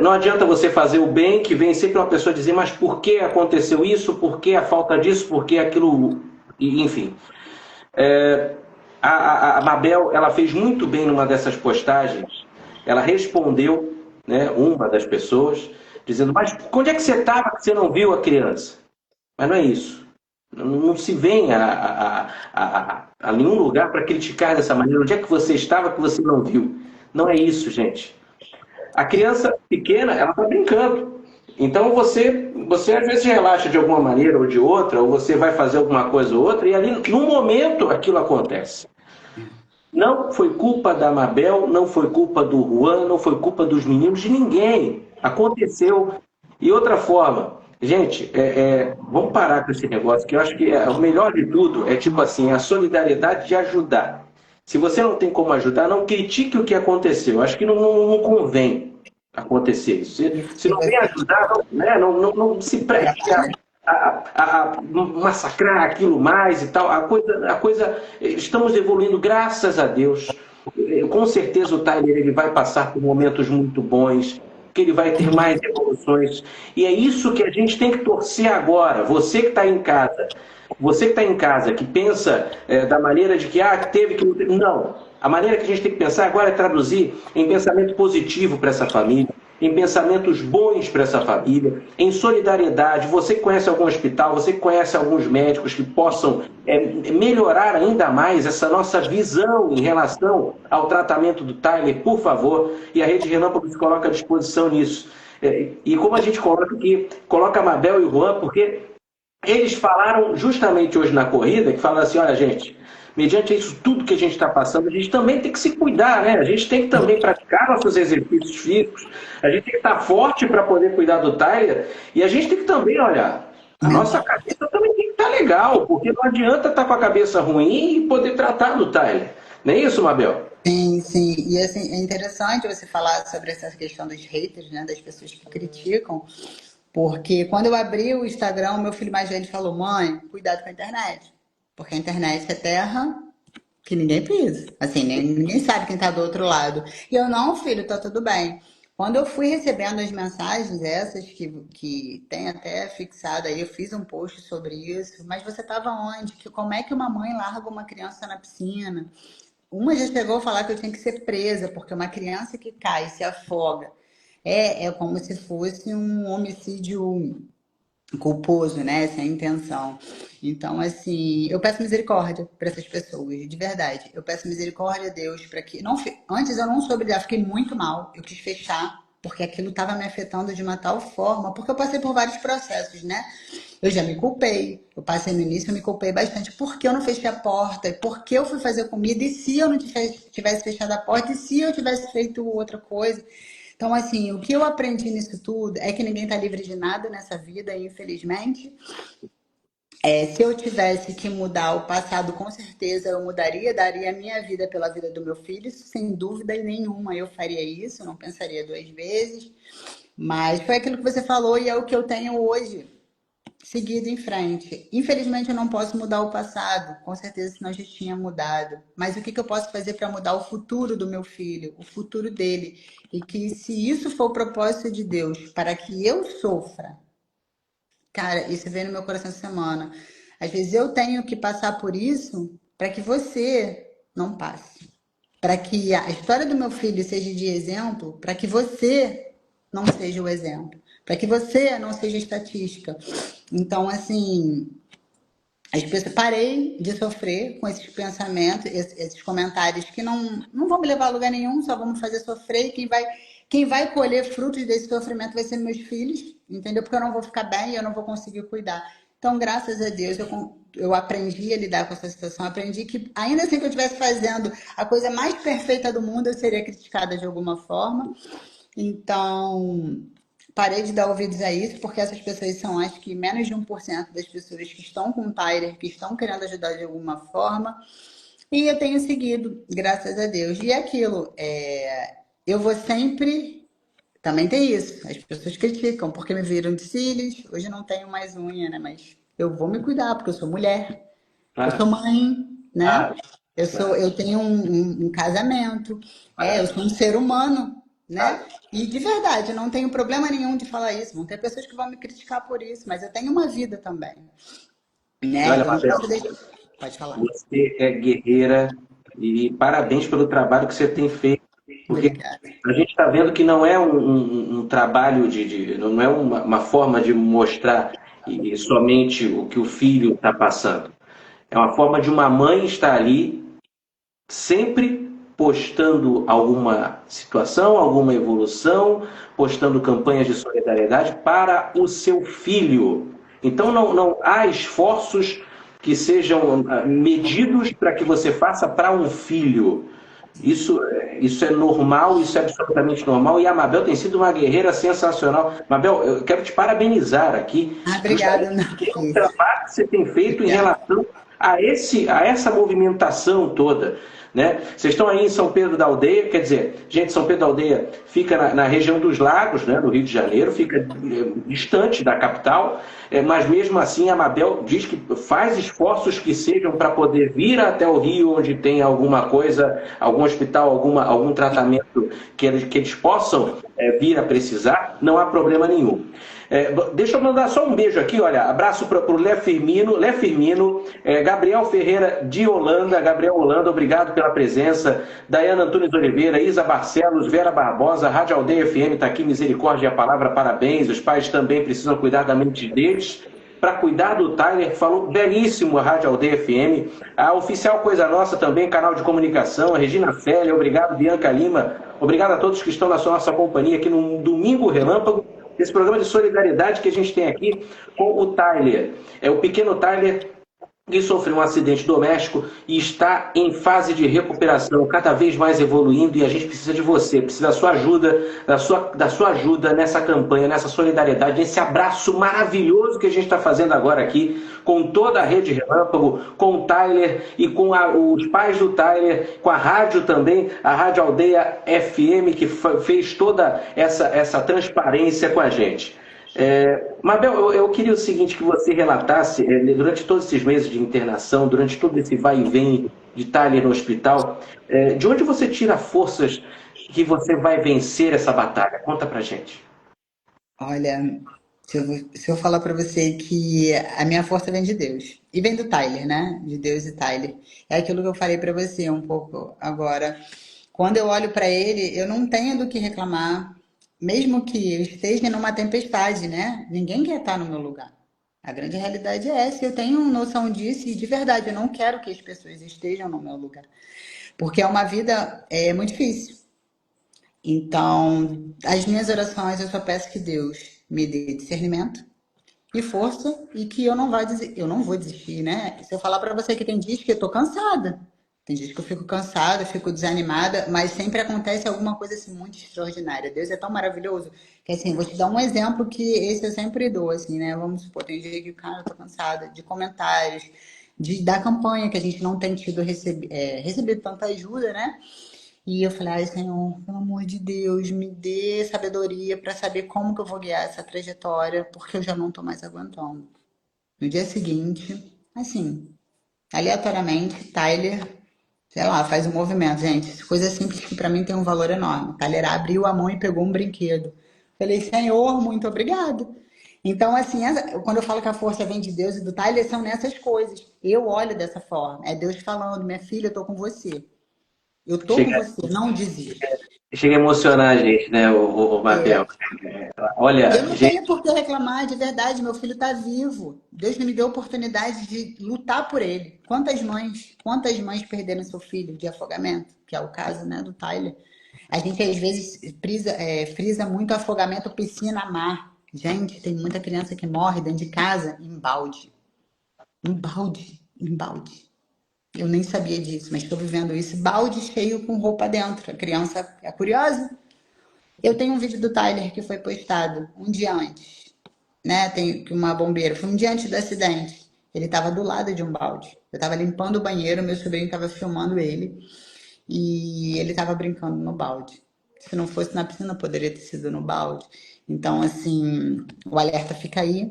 não adianta você fazer o bem, que vem sempre uma pessoa dizer, mas por que aconteceu isso? Por que a falta disso? Por que aquilo? Enfim. A Mabel, ela fez muito bem numa dessas postagens. Ela respondeu, né, uma das pessoas, dizendo, mas onde é que você estava que você não viu a criança? Mas não é isso. Não se vem a nenhum lugar para criticar dessa maneira. Onde é que você estava que você não viu? Não é isso, gente. A criança pequena, ela está brincando. Então você às vezes relaxa de alguma maneira ou de outra, ou você vai fazer alguma coisa ou outra, e ali, no momento, aquilo acontece. Não foi culpa da Mabel, não foi culpa do Juan, não foi culpa dos meninos, de ninguém. Aconteceu. E outra forma, gente, vamos parar com esse negócio, que eu acho que o melhor de tudo é tipo assim, a solidariedade de ajudar. Se você não tem como ajudar, não critique o que aconteceu. Acho que não convém acontecer isso. Se não vem ajudar, não se preste a massacrar aquilo mais e tal. A coisa, estamos evoluindo, graças a Deus. Com certeza o Tyler ele vai passar por momentos muito bons, que ele vai ter mais evoluções. E é isso que a gente tem que torcer agora. Você que está em casa. Você que está em casa, que pensa da maneira de que teve que... Não. A maneira que a gente tem que pensar agora é traduzir em pensamento positivo para essa família, em pensamentos bons para essa família, em solidariedade. Você que conhece algum hospital, você que conhece alguns médicos que possam melhorar ainda mais essa nossa visão em relação ao tratamento do Tyler, por favor. E a Rede Relâmpago se coloca à disposição nisso. E como a gente coloca aqui, coloca a Mabel e o Juan, porque... Eles falaram justamente hoje na corrida, que falaram assim, olha gente, mediante isso tudo que a gente está passando, a gente também tem que se cuidar, né? A gente tem que também praticar nossos exercícios físicos, a gente tem que estar forte para poder cuidar do Tyler, e a gente tem que também, olha, a nossa cabeça também tem que estar legal, porque não adianta estar com a cabeça ruim e poder tratar do Tyler. Não é isso, Mabel? Sim, sim. E assim, é interessante você falar sobre essa questão dos haters, né? Das pessoas que criticam. Porque quando eu abri o Instagram, meu filho mais velho falou: mãe, cuidado com a internet. Porque a internet é terra que ninguém pisa. Assim, ninguém sabe quem tá do outro lado. E eu, não, filho, tá tudo bem. Quando eu fui recebendo as mensagens, essas que tem até fixado aí, eu fiz um post sobre isso, mas você tava onde? Que, como é que uma mãe larga uma criança na piscina? Uma já chegou a falar que eu tinha que ser presa, porque uma criança que cai e se afoga é como se fosse um homicídio culposo, né? Sem intenção. Então, assim, eu peço misericórdia para essas pessoas, de verdade. Eu peço misericórdia a Deus para que. Não, antes eu não soube lidar, fiquei muito mal. Eu quis fechar, porque aquilo estava me afetando de uma tal forma, porque eu passei por vários processos, né? Eu já me culpei. Eu passei no início, eu me culpei bastante. Por que eu não fechei a porta? Por que eu fui fazer comida? E se eu não tivesse fechado a porta? E se eu tivesse feito outra coisa? Então, assim, o que eu aprendi nisso tudo é que ninguém está livre de nada nessa vida, infelizmente. Se eu tivesse que mudar o passado, com certeza eu mudaria, daria a minha vida pela vida do meu filho, sem dúvida nenhuma eu faria isso, não pensaria duas vezes. Mas foi aquilo que você falou e é o que eu tenho hoje, seguido em frente. Infelizmente eu não posso mudar o passado, com certeza senão já tinha mudado. Mas o que eu posso fazer para mudar o futuro do meu filho, o futuro dele? E que se isso for o propósito de Deus para que eu sofra, cara, isso veio no meu coração essa semana. Às vezes eu tenho que passar por isso para que você não passe. Para que a história do meu filho seja de exemplo, para que você não seja o exemplo. Para que você não seja estatística. Então, assim, as pessoas, parei de sofrer com esses pensamentos, esses comentários que não vão me levar a lugar nenhum, só vão me fazer sofrer. E quem vai colher frutos desse sofrimento vai ser meus filhos, entendeu? Porque eu não vou ficar bem e eu não vou conseguir cuidar. Então, graças a Deus, eu aprendi a lidar com essa situação. Aprendi que, ainda assim que eu estivesse fazendo a coisa mais perfeita do mundo, eu seria criticada de alguma forma. Então, parei de dar ouvidos a isso, porque essas pessoas são, acho que, menos de 1% das pessoas que estão com o Tyler, que estão querendo ajudar de alguma forma. E eu tenho seguido, graças a Deus. E aquilo, eu vou sempre. Também tem isso. As pessoas criticam porque me viram de cílios. Hoje eu não tenho mais unha, né? Mas eu vou me cuidar, porque eu sou mulher. Eu Claro, sou mãe, né? claro, Eu claro, eu tenho um casamento, eu claro, sou um ser humano, né? claro. E de verdade, eu não tenho problema nenhum de falar isso. Vão ter pessoas que vão me criticar por isso, mas eu tenho uma vida também, E olha, né? Eu não Mabel, posso deixar. Pode falar. você é guerreira e parabéns pelo trabalho que você tem feito, porque Obrigada. a gente está vendo que não é um trabalho não é uma forma de mostrar somente o que o filho está passando. É uma forma de uma mãe estar ali sempre postando alguma situação, alguma evolução, postando campanhas de solidariedade para o seu filho. Então não há esforços que sejam medidos para que você faça para um filho. Isso é normal, isso é absolutamente normal. E a Mabel tem sido uma guerreira sensacional. Mabel, eu quero te parabenizar aqui, Obrigada, justamente não, pelo isso. trabalho que você tem feito em Obrigada. relação a essa movimentação toda. Né? Vocês estão aí em São Pedro da Aldeia, quer dizer, gente, São Pedro da Aldeia fica na região dos Lagos, né, no Rio de Janeiro, fica distante da capital, mas mesmo assim a Mabel diz que faz esforços que sejam para poder vir até o Rio, onde tem alguma coisa, algum hospital, algum tratamento que eles possam vir a precisar, não há problema nenhum. Deixa eu mandar só um beijo aqui, olha, abraço para o Lé Firmino, Gabriel Ferreira de Holanda, Gabriel Holanda, obrigado pela presença, Dayana Antunes Oliveira, Isa Barcelos, Vera Barbosa, Rádio Aldeia FM está aqui, misericórdia e a palavra, parabéns, os pais também precisam cuidar da mente deles, para cuidar do Tyler, falou belíssimo a Rádio Aldeia FM, a Oficial Coisa Nossa também, canal de comunicação, a Regina Félia, obrigado, Bianca Lima, obrigado a todos que estão na nossa companhia aqui no Domingo Relâmpago, esse programa de solidariedade que a gente tem aqui com o Tyler. O pequeno Tyler que sofreu um acidente doméstico e está em fase de recuperação, cada vez mais evoluindo, e a gente precisa de você, precisa da sua ajuda, da sua ajuda nessa campanha, nessa solidariedade, nesse abraço maravilhoso que a gente está fazendo agora aqui, com toda a Rede Relâmpago, com o Tyler e com os pais do Tyler, com a rádio também, a Rádio Aldeia FM, que fez toda essa transparência com a gente. Mabel, eu queria o seguinte, que você relatasse, durante todos esses meses de internação, durante todo esse vai e vem de Tyler no hospital, de onde você tira forças que você vai vencer essa batalha? Conta pra gente. Olha, se eu falar pra você que a minha força vem de Deus. E vem do Tyler, né? De Deus e Tyler. É aquilo que eu falei pra você um pouco agora. Quando eu olho pra ele, eu não tenho do que reclamar. Mesmo que eu esteja numa tempestade, né? Ninguém quer estar no meu lugar. A grande realidade é essa. Eu tenho noção disso e de verdade, eu não quero que as pessoas estejam no meu lugar. Porque é uma vida muito difícil. Então, as minhas orações, eu só peço que Deus me dê discernimento e força e que eu não vou desistir, né? Se eu falar pra você que tem dias que eu tô cansada, tem dias que eu fico cansada, fico desanimada, mas sempre acontece alguma coisa assim muito extraordinária. Deus é tão maravilhoso que assim, vou te dar um exemplo que esse eu sempre dou, assim, né? Vamos supor, tem dia que, cara, eu tô cansada de comentários, da campanha que a gente não tem tido recebido tanta ajuda, né? E eu falei, ai, Senhor, pelo amor de Deus, me dê sabedoria para saber como que eu vou guiar essa trajetória, porque eu já não tô mais aguentando. No dia seguinte, assim, aleatoriamente, Tyler, sei lá, faz um movimento, gente. Coisa simples que para mim tem um valor enorme. Tyler abriu a mão e pegou um brinquedo. Falei, Senhor, muito obrigado. Então, assim, quando eu falo que a força vem de Deus e do Tyler, são nessas coisas. Eu olho dessa forma. É Deus falando, minha filha, eu tô com você. Eu tô com Chega, você, não desiste. chega a emocionar a gente, né, o Mabel? É. E eu Olha, não gente, tenho por que reclamar, de verdade, meu filho está vivo. Deus me deu a oportunidade de lutar por ele. Quantas mães perderam seu filho de afogamento, que é o caso, né, do Tyler. A gente às vezes frisa muito afogamento, piscina, mar. Gente, tem muita criança que morre dentro de casa em balde. Em balde, em balde. Eu nem sabia disso, mas estou vivendo isso. Balde cheio com roupa dentro. A criança é curiosa. Eu tenho um vídeo do Tyler que foi postado um dia antes, né? Tem uma bombeira, foi um dia antes do acidente. Ele estava do lado de um balde. Eu estava limpando o banheiro, meu sobrinho estava filmando ele e ele estava brincando no balde. Se não fosse na piscina, poderia ter sido no balde. Então, assim, o alerta fica aí.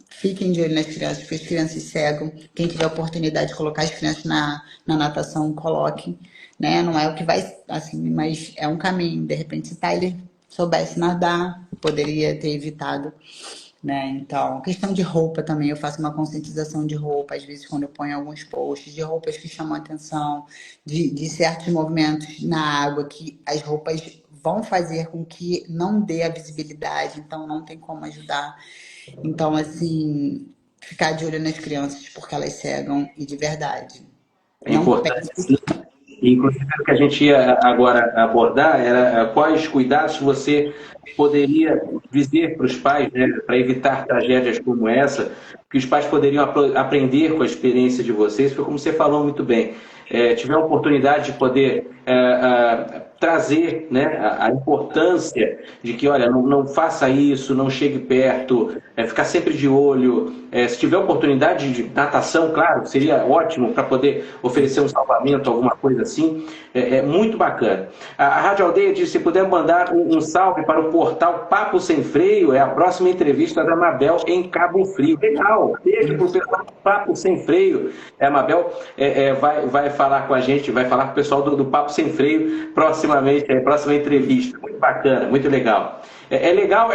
Fiquem de olho nas crianças, porque as crianças cegam. Quem tiver oportunidade de colocar as crianças na natação, coloque. Né? Não é o que vai, assim, mas é um caminho. De repente, se Tyler soubesse nadar, poderia ter evitado. Né? Então, questão de roupa também, eu faço uma conscientização de roupa, às vezes quando eu ponho alguns posts de roupas que chamam a atenção, de certos movimentos na água, que as roupas vão fazer com que não dê a visibilidade, então não tem como ajudar. Então, assim, ficar de olho nas crianças, porque elas cegam e de verdade. é Não importante. pense. Inclusive, o que a gente ia agora abordar era quais cuidados você poderia dizer para os pais, né, para evitar tragédias como essa, que os pais poderiam aprender com a experiência de vocês, porque como você falou muito bem, tiver a oportunidade de poder trazer, né, a importância de que, olha, não faça isso, não chegue perto, ficar sempre de olho. Se tiver oportunidade de natação, claro, seria ótimo para poder oferecer um salvamento, alguma coisa assim. É muito bacana. A Rádio Aldeia disse, se puder mandar um salve para o portal Papo Sem Freio, é a próxima entrevista da Mabel em Cabo Frio. Legal, beijo para o pessoal do Papo Sem Freio. A Mabel vai falar com a gente, vai falar com o pessoal do Papo Sem Freio proximamente, próxima entrevista. Muito bacana, muito legal. É legal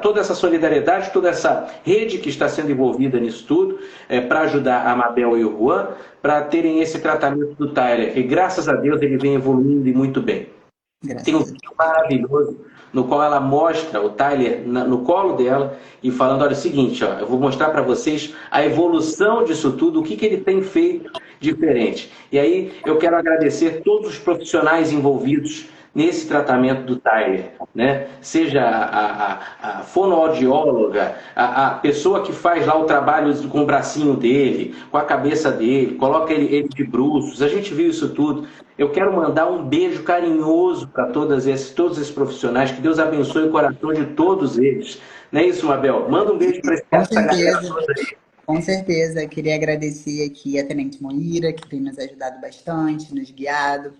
toda essa solidariedade, toda essa rede que está sendo envolvida nisso tudo, para ajudar a Mabel e o Juan, para terem esse tratamento do Tyler. E graças a Deus ele vem evoluindo e muito bem. Tem um vídeo maravilhoso no qual ela mostra o Tyler no colo dela e falando, olha, é o seguinte, ó, eu vou mostrar para vocês a evolução disso tudo, o que ele tem feito diferente. E aí eu quero agradecer todos os profissionais envolvidos nesse tratamento do Tyler, né? Seja a fonoaudióloga, a pessoa que faz lá o trabalho com o bracinho dele, com a cabeça dele, coloca ele de bruços, a gente viu isso tudo. Eu quero mandar um beijo carinhoso para todos esses profissionais, que Deus abençoe o coração de todos eles. Não é isso, Mabel? Manda um beijo para Com essa galera certeza. toda aí. Com certeza, queria agradecer aqui a Tenente Moira, que tem nos ajudado bastante, nos guiado,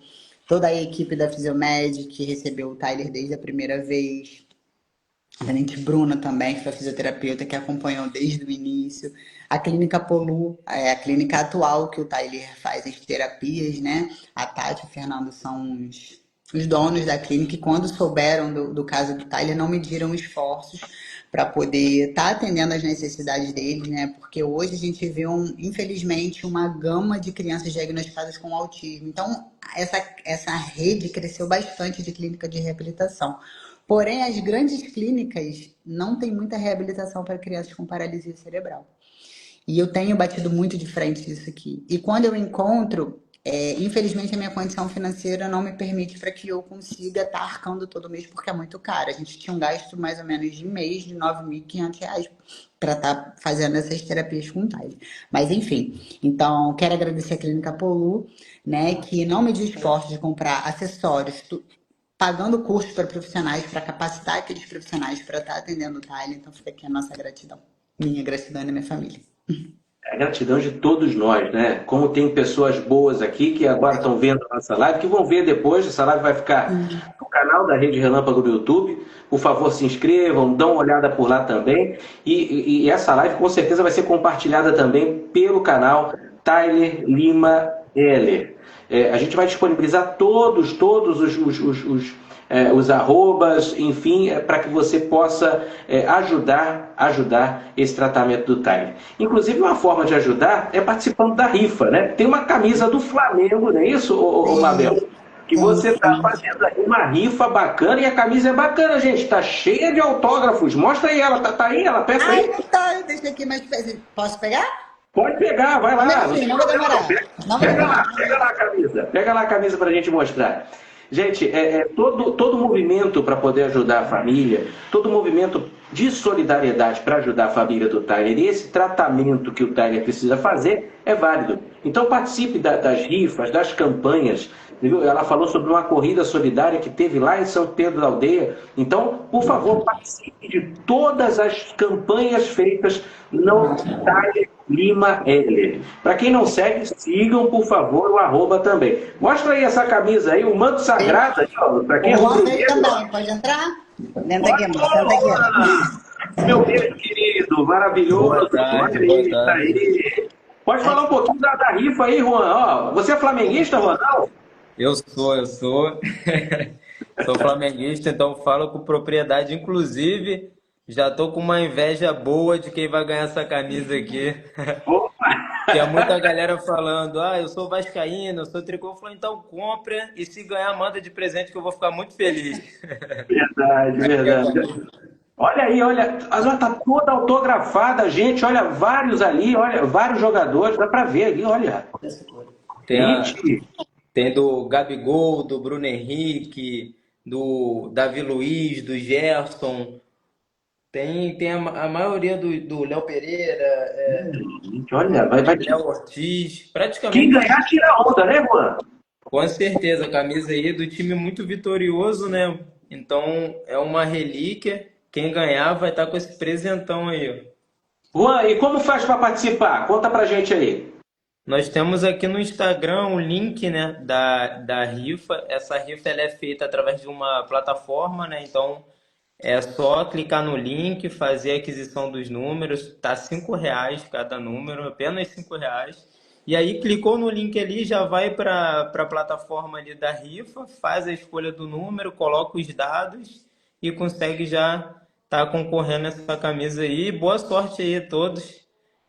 toda a equipe da Fisiomed, que recebeu o Tyler desde a primeira vez, a Tenente Bruna também, que foi a fisioterapeuta que acompanhou desde o início, a Clínica Polu, a clínica atual que o Tyler faz as terapias, né? A Tati e o Fernando são os donos da clínica, e quando souberam do caso do Tyler, não mediram esforços para poder estar atendendo às necessidades deles, né? Porque hoje a gente vê, infelizmente, uma gama de crianças diagnosticadas com autismo. Então, essa rede cresceu bastante de clínica de reabilitação. Porém, as grandes clínicas não têm muita reabilitação para crianças com paralisia cerebral. E eu tenho batido muito de frente disso aqui. E quando eu encontro, infelizmente a minha condição financeira não me permite para que eu consiga estar arcando todo mês, porque é muito caro. A gente tinha um gasto mais ou menos de mês de R$ 9.500 para estar fazendo essas terapias com o Tyler. Mas enfim, então quero agradecer a Clínica Polu, né, que não me diz esforço de comprar acessórios, pagando cursos para profissionais, para capacitar aqueles profissionais para estar atendendo o Tyler. Então fica aqui a nossa gratidão. Minha gratidão e da minha família. É a gratidão de todos nós, né? Como tem pessoas boas aqui que agora estão vendo a nossa live, que vão ver depois. Essa live vai ficar no canal da Rede Relâmpago do YouTube. Por favor, se inscrevam, dão uma olhada por lá também. E essa live com certeza vai ser compartilhada também pelo canal Tyler Lima Heller. A gente vai disponibilizar todos os arrobas, enfim, para que você possa ajudar esse tratamento do Tyler. Inclusive, uma forma de ajudar é participando da rifa, né? Tem uma camisa do Flamengo, não é isso, Mabel? Que você está fazendo aí uma rifa bacana, e a camisa é bacana, gente. Está cheia de autógrafos. Mostra aí ela, tá aí ela, peça aí. Ai, não tá, deixa aqui, mas posso pegar? Pode pegar, vai lá. Não vai demorar. Pega lá a camisa. Pega lá a camisa para a gente mostrar. Gente, todo movimento para poder ajudar a família, todo movimento de solidariedade para ajudar a família do Tyler, e esse tratamento que o Tyler precisa fazer é válido. Então participe das rifas, das campanhas. Entendeu? Ela falou sobre uma corrida solidária que teve lá em São Pedro da Aldeia. Então, por favor, participe de todas as campanhas feitas no Tyler Lima Heller. Para quem não segue, sigam, por favor, o arroba também. Mostra aí essa camisa aí, o manto sagrado. Para quem é rubro-negro também, pode entrar? Senta aqui, amor, senta aqui. Meu beijo querido, maravilhoso. Boa tarde. Tá aí. Pode falar um pouquinho da rifa aí, Juan. Ó, você é flamenguista, Juan? Não? Eu sou. Sou flamenguista, então falo com propriedade. Inclusive, já tô com uma inveja boa de quem vai ganhar essa camisa aqui. Tem muita galera falando, eu sou vascaíno, eu sou tricô. Eu falo, então compra, e se ganhar, manda de presente que eu vou ficar muito feliz. Verdade. Olha aí, ela tá toda autografada, gente. Olha, vários ali, olha, vários jogadores, dá pra ver ali, olha. Tem do Gabigol, do Bruno Henrique, do Davi Luiz, do Gerson. Tem a maioria do Léo Pereira, olha, vai Léo Ortiz, praticamente. Quem ganhar tira a onda, né, Juan? Com certeza, a camisa aí é do time muito vitorioso, né? Então é uma relíquia. Quem ganhar vai estar com esse presentão aí. Juan, e como faz para participar? Conta pra gente aí. Nós temos aqui no Instagram o link, né, da rifa. Essa rifa ela é feita através de uma plataforma, né? Então é só clicar no link, fazer a aquisição dos números. Tá R$5 cada número, apenas R$5. E aí clicou no link ali, já vai para a plataforma ali da rifa, faz a escolha do número, coloca os dados e consegue já estar concorrendo a essa camisa aí. Boa sorte aí a todos.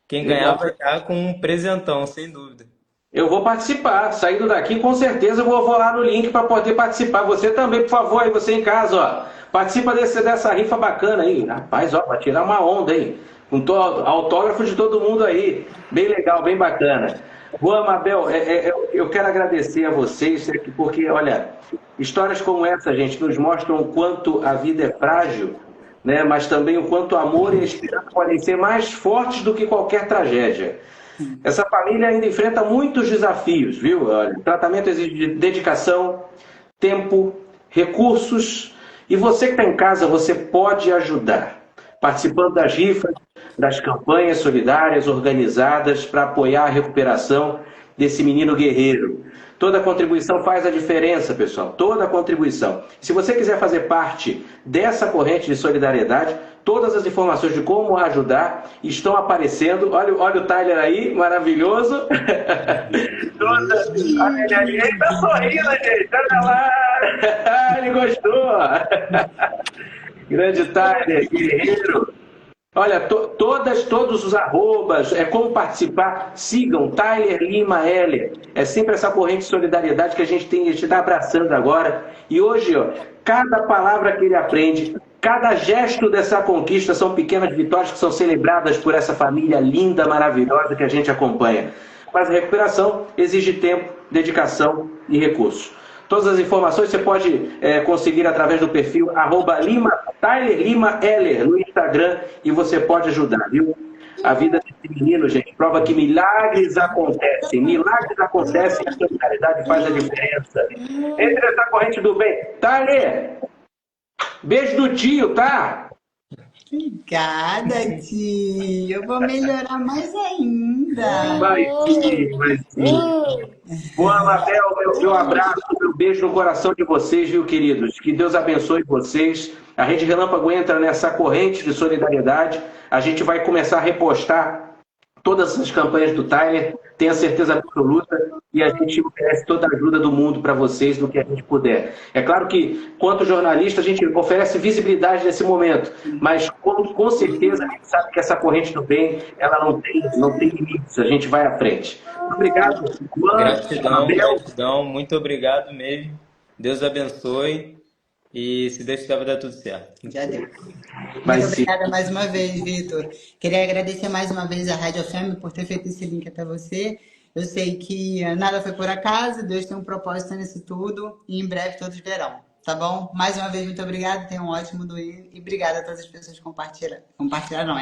Quem ganhar vai estar com um presentão, sem dúvida. Eu vou participar. Saindo daqui, com certeza eu vou lá no link para poder participar. Você também, por favor, aí você em casa, ó. Participa dessa rifa bacana aí. Rapaz, ó, vai tirar uma onda aí. com autógrafo de todo mundo aí. Bem legal, bem bacana. Juan, Mabel, eu quero agradecer a vocês, porque, olha, histórias como essa, gente, nos mostram o quanto a vida é frágil, né? Mas também o quanto o amor e a esperança podem ser mais fortes do que qualquer tragédia. Essa família ainda enfrenta muitos desafios, viu? Olha, o tratamento exige dedicação, tempo, recursos, e você que está em casa, você pode ajudar, participando das rifas, das campanhas solidárias organizadas para apoiar a recuperação desse menino guerreiro. Toda contribuição faz a diferença, pessoal, toda contribuição. Se você quiser fazer parte dessa corrente de solidariedade, todas as informações de como ajudar estão aparecendo. Olha o Tyler aí, maravilhoso. Olha ele está sorrindo, gente. Olha lá. Ele gostou. Grande Tyler, guerreiro. Olha, todos os arrobas, como participar, sigam Tyler Lima Heller. É sempre essa corrente de solidariedade que a gente está abraçando agora. E hoje, ó, cada palavra que ele aprende, cada gesto dessa conquista são pequenas vitórias que são celebradas por essa família linda, maravilhosa que a gente acompanha. Mas a recuperação exige tempo, dedicação e recursos. Todas as informações você pode conseguir através do perfil Tyler Lima Heller no Instagram, e você pode ajudar, viu? A vida desse menino, gente, prova que milagres acontecem. Milagres acontecem e a solidariedade faz a diferença. Entre essa corrente do bem. Tyler, beijo do tio, tá? Obrigada, tio. Eu vou melhorar mais ainda. Vai sim. Boa, Mabel, meu abraço, meu beijo no coração de vocês, viu, queridos? Que Deus abençoe vocês. A Rede Relâmpago entra nessa corrente de solidariedade. A gente vai começar a repostar todas as campanhas do Tyler, tenha certeza absoluta, e a gente oferece toda a ajuda do mundo para vocês no que a gente puder. É claro que, quanto jornalista, a gente oferece visibilidade nesse momento, mas com certeza a gente sabe que essa corrente do bem, ela não tem limites, a gente vai à frente. Obrigado, Juan, gratidão, muito obrigado mesmo. Deus abençoe. E se Deus quiser, vai dar tudo certo. Já deu. Muito obrigada mais uma vez, Vitor. Queria agradecer mais uma vez a Rádio FM por ter feito esse link até você. Eu sei que nada foi por acaso, Deus tem um propósito nisso tudo e em breve todos verão, tá bom? Mais uma vez, muito obrigada, tenha um ótimo domingo e obrigada a todas as pessoas que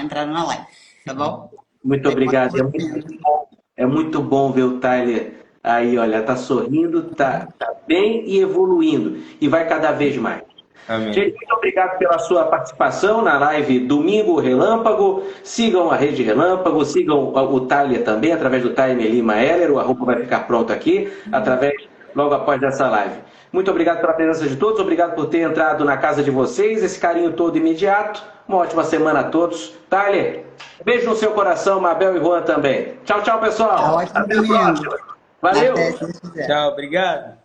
entraram na live, tá bom? Muito obrigado, é muito bom ver o Tyler aí, olha, tá sorrindo, tá bem e evoluindo. E vai cada vez mais. Amém. Gente, muito obrigado pela sua participação na live Domingo Relâmpago. Sigam a Rede Relâmpago, sigam o Tyler também, através do Tyler Lima Heller. O arroba vai ficar pronto aqui, logo após essa live. Muito obrigado pela presença de todos, obrigado por ter entrado na casa de vocês, esse carinho todo imediato. Uma ótima semana a todos. Tyler, beijo no seu coração, Mabel e Juan também. Tchau, tchau, pessoal. Até a próxima. Valeu! Tchau, obrigado.